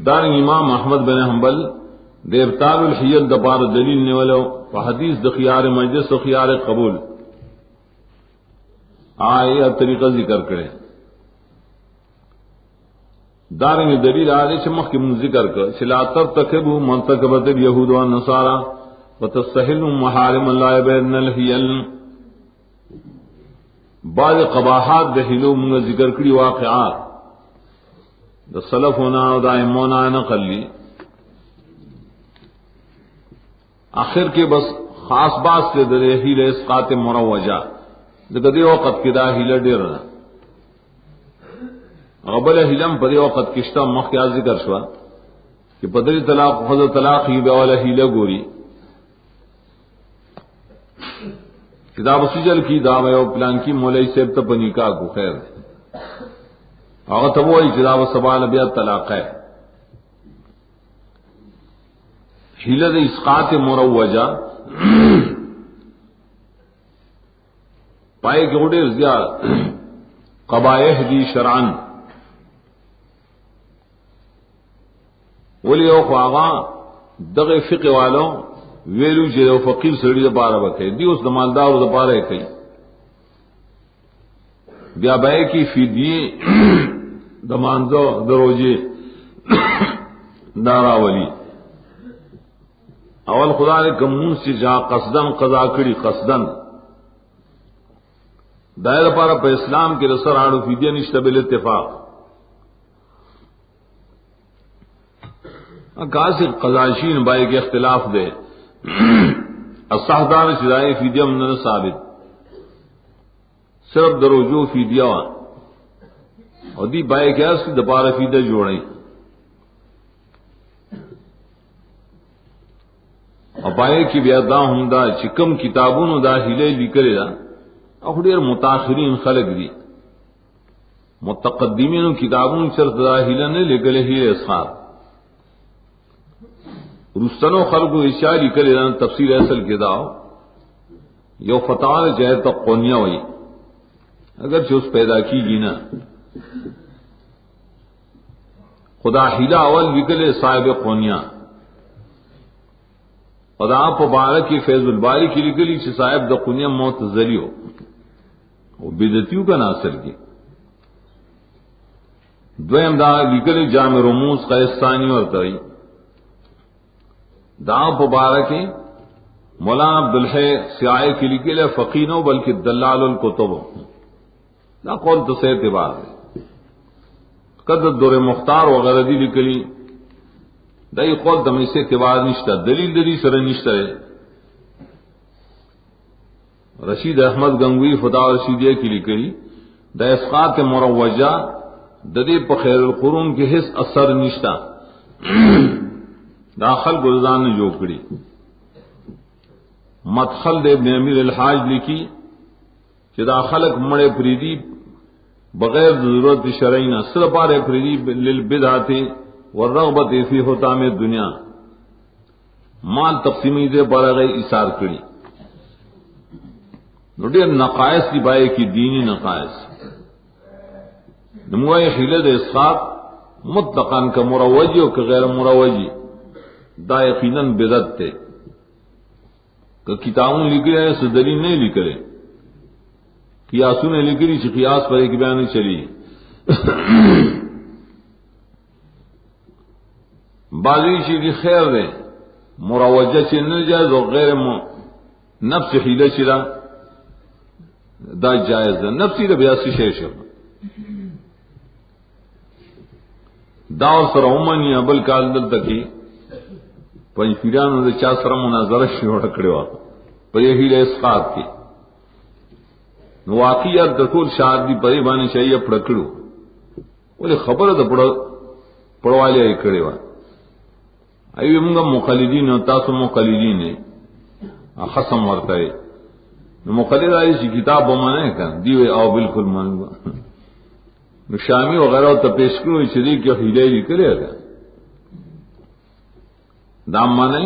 دار امام احمد بن حنبل د ابطال الحیل د بار دلیل نیولو په حدیث د خيار مجلس او خيار قبول آئے طریقہ ذکر کرے. دارنگ دلیل آدھے چمخ کی من ذکر کر لا ترتکبوا منتکبت الیہود والنصارى وتستحلوا محارم اللہ بین الحیل. بعض قباحات دہلو من ذکر کری واقعات دا سلف ہونا و دا امونا نقل لی آخر کے بس خاص بات سے درے ہیل اسقاط مروجہ دے وقت کی دا ہیل ڈیر رہا غبل ہیلم پدی وقت کشتا مخ کیا ذکر شوا کہ پدری طلاق خود طلاق ہی بیوالا ہیل گوری کتاب سجل کی دعوی و پلان کی مولی سیب تب نکاح کو خیر اگر تب وہی کتاب سبال بیا طلاق ہے. ہیلت اسقاط مروجہ پائے گوڑے زیاد قبائح دی شرعن ولی او خواغا دغه فقہ والو ویلو چې فقیر سړي د بار وکړي دی اوس د مالدارو د باره کوي بیا به کی فدیه د مانزو دروځي ناراولی اول خدا نے کمون سے جا قصدن قضا کړي قصدن دائر پارا په اسلام کې رسر اړو فدیه نشته بل اتفاق کاس قضاشین بائی کے اختلاف دے اصحدار شدائے فیدیہ من ثابت صرف دروجو فیدیہ اور دی بائی کے اس کی دپارہ فیدیہ جوڑیں اور بائی کی بیادہ ہوں دا چکم کتابون دا ہیلے لکرے دا اخدیر متاخرین خلق دی متقدمین کتابون چرت دا ہیلے نے لکلے ہیلے اصحاب رستنو خلق و اشاری کرے تفسیر اصل کے داؤ یو فتح جائے تو قونیا ہوئی اگر جو اس پیدا کی گی نا خدا ہیلا اول وکلے صاحب قونیا خدا مبارک کی فیض الباری کی لکلی چھ صاحب دا قونیا موت زلی ہو وہ بدعتیوں کا ناصر کی دویم دا لکلی جامع رموز قیستانی اور تئی داؤ مبارک مولانا عبدالحی سیائے کے لکھے فقینو بلکہ دلال الکتب دا قول تو سے اعتبار ہے قدر دور مختار وغیرہ دی لکلی دا یہ قول دمی سے اعتبار نشتا دلیل دلی سر نشتا ہے. رشید احمد گنگوی فتح رشیدیہ کی لکلی دا اسقاط مروجہ ددی پا خیر القرون کے حص اثر نشتا داخل گلزان نے جو کری مدخل دے ابن امیر الحاج لکھی کہ داخلق مڑے پریدی بغیر ضرورت شرعینا سرپار پریدی للبدعات والرغبت فی حطام دنیا مال تقسیمی دے بارا گئی اثار کری نوٹی نقائص کی بائے کی دینی نقائص نموائے حیلت اسقاط مطلقاً کا مروجی اور کا غیر مروجی دا یقیناً بدعت تے کہ کتابوں لکھ رہے ہیں سو دلیل نہیں لکھ رہے قیاسوں نے لکھ رہی قیاس پر ایک بیان چلی بازی چیزی خیر دے مروجہ چنل جائز اور غیر نفس حیلہ چرا دا جائز دا نفسی دا بیاسی شیش دا اور سر عمانی ابل کال دل تکی پنج پیرانو دے چا سره مناظره شروع کړو په یوه هیله اسقاط کې نو واقعیت د ټول شادي پرې باندې شایې پړکړو ولې خبره د پړوالې یې کړې و ایو منگا مقلدین و تاسو مقلدین ہے خصم ورتا ہے مقلد آئی سی کتاب بمانے کن دیوے او بالکل مانگا شامی وغیرہ تپیش کرو شریک یا ہیلے کرے گا دام مانے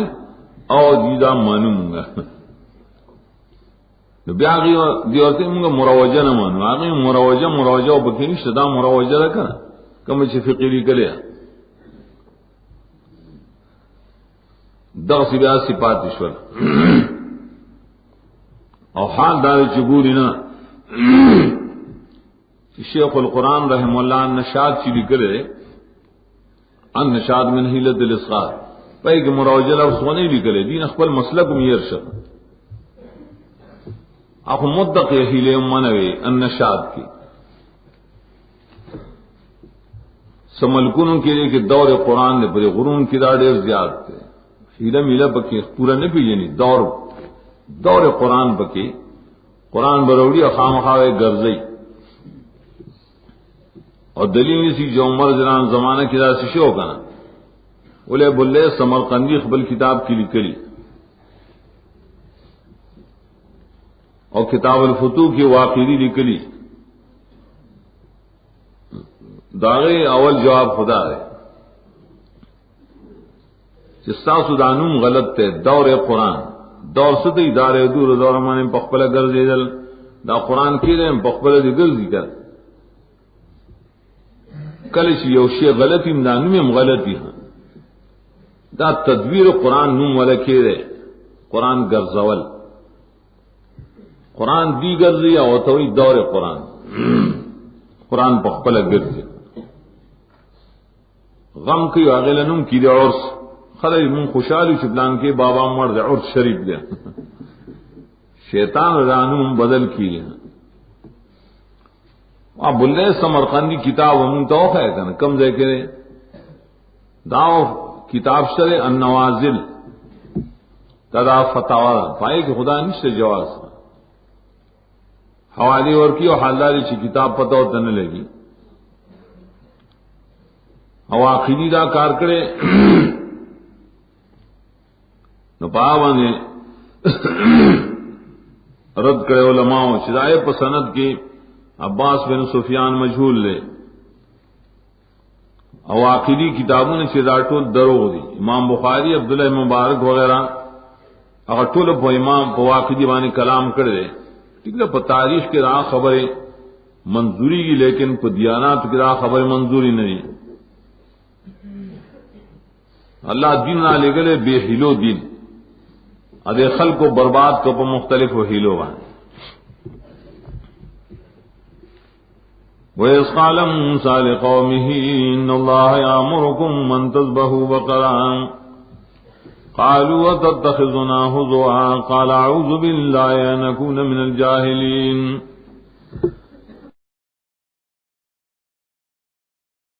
او دی دام مانو منگا بیا دیوتے منگا مروجہ نہ مانو آگے مروجہ بکینی شدا مروجہ رکھا کم چھ فقیری کرے دغسی بیا صفات ایشور او حال دار چگوری نا شیخ القرآن رحم اللہ نشاد چیلی کرے ان نشاد من حیلت الاسقاط پای کہ مروجہ لفظ ونی لکلے دین اخبر مسلک میر شد اخو مدق حیلے منوی ان نشاد کی سملکنوں کے لیے کہ دور قرآن نے پر غرون کی داڑے زیاد تھے ہیلا میلا بکی پورا نہیں پیجنی دور قرآن بکی قرآن بروڑی اور خام خواہ گرزئی اور دلیل سی جو عمر جنان زمانہ کی راہ سے شو کنا بولے بلے سمرقندی قبل کتاب کی لکلی اور کتاب الفتوح کی واقعی لکلی داغے اول جواب خدا ہے جستا سدانوم غلط تے دور قرآن دور سدی دار دور مانے پخپل گرزی دل دا قرآن کی رہے پخپل دی گرزی کر کلش یوشی غلطی امدانوم غلطی ہاں دا تدبیر قرآن نوم والا کی رہے قرآن گرزول قرآن دی گرزی اوتوی دور قرآن پخپل گرزی غم کی آگلنم کی دے عرص خلای من خوشحالی چپلان کے بابا مرد عرص شریف دے شیطان رانم بدل کی آپ بلے سمرقندی کتاب ہم توقع ہے کہ کم دے کے داو کتاب شرے النوازل تدا فتاوا پائے کہ خدا نشتے جواز حوالی اور کی اور حالداری چی کتاب پتہ ہوتا نہ لگی عواقیدی دا کار کرے نو پاوانے رد کرے علماء شدائے پسند کی عباس بن سفیان مجھول لے عواقیدی کتابوں نے چیزاٹو دروغ دی امام بخاری عبداللہ مبارک وغیرہ اگر ٹول پو امام پو واقعی بانے کلام کر دے ٹھیک ہے تاریخ کے راہ خبر منظوری کی لیکن پو دیانات کی راہ خبر منظوری نہیں اللہ دین نہ لے گلے بے ہیلو دین ادے خلق کو برباد کو پو مختلف و ہیلو بانے وَإِذْ قَالَ مُوسَىٰ لِقَوْمِهِ إِنَّ اللَّهَ يَأْمُرُكُمْ أَن تَذْبَحُوا بَقَرَةً قَالُوا أَتَتَّخِذُنَا هُزُوًا قَالَ أَعُوذُ بِاللَّهِ أَنْ أَكُونَ مِنَ الْجَاهِلِينَ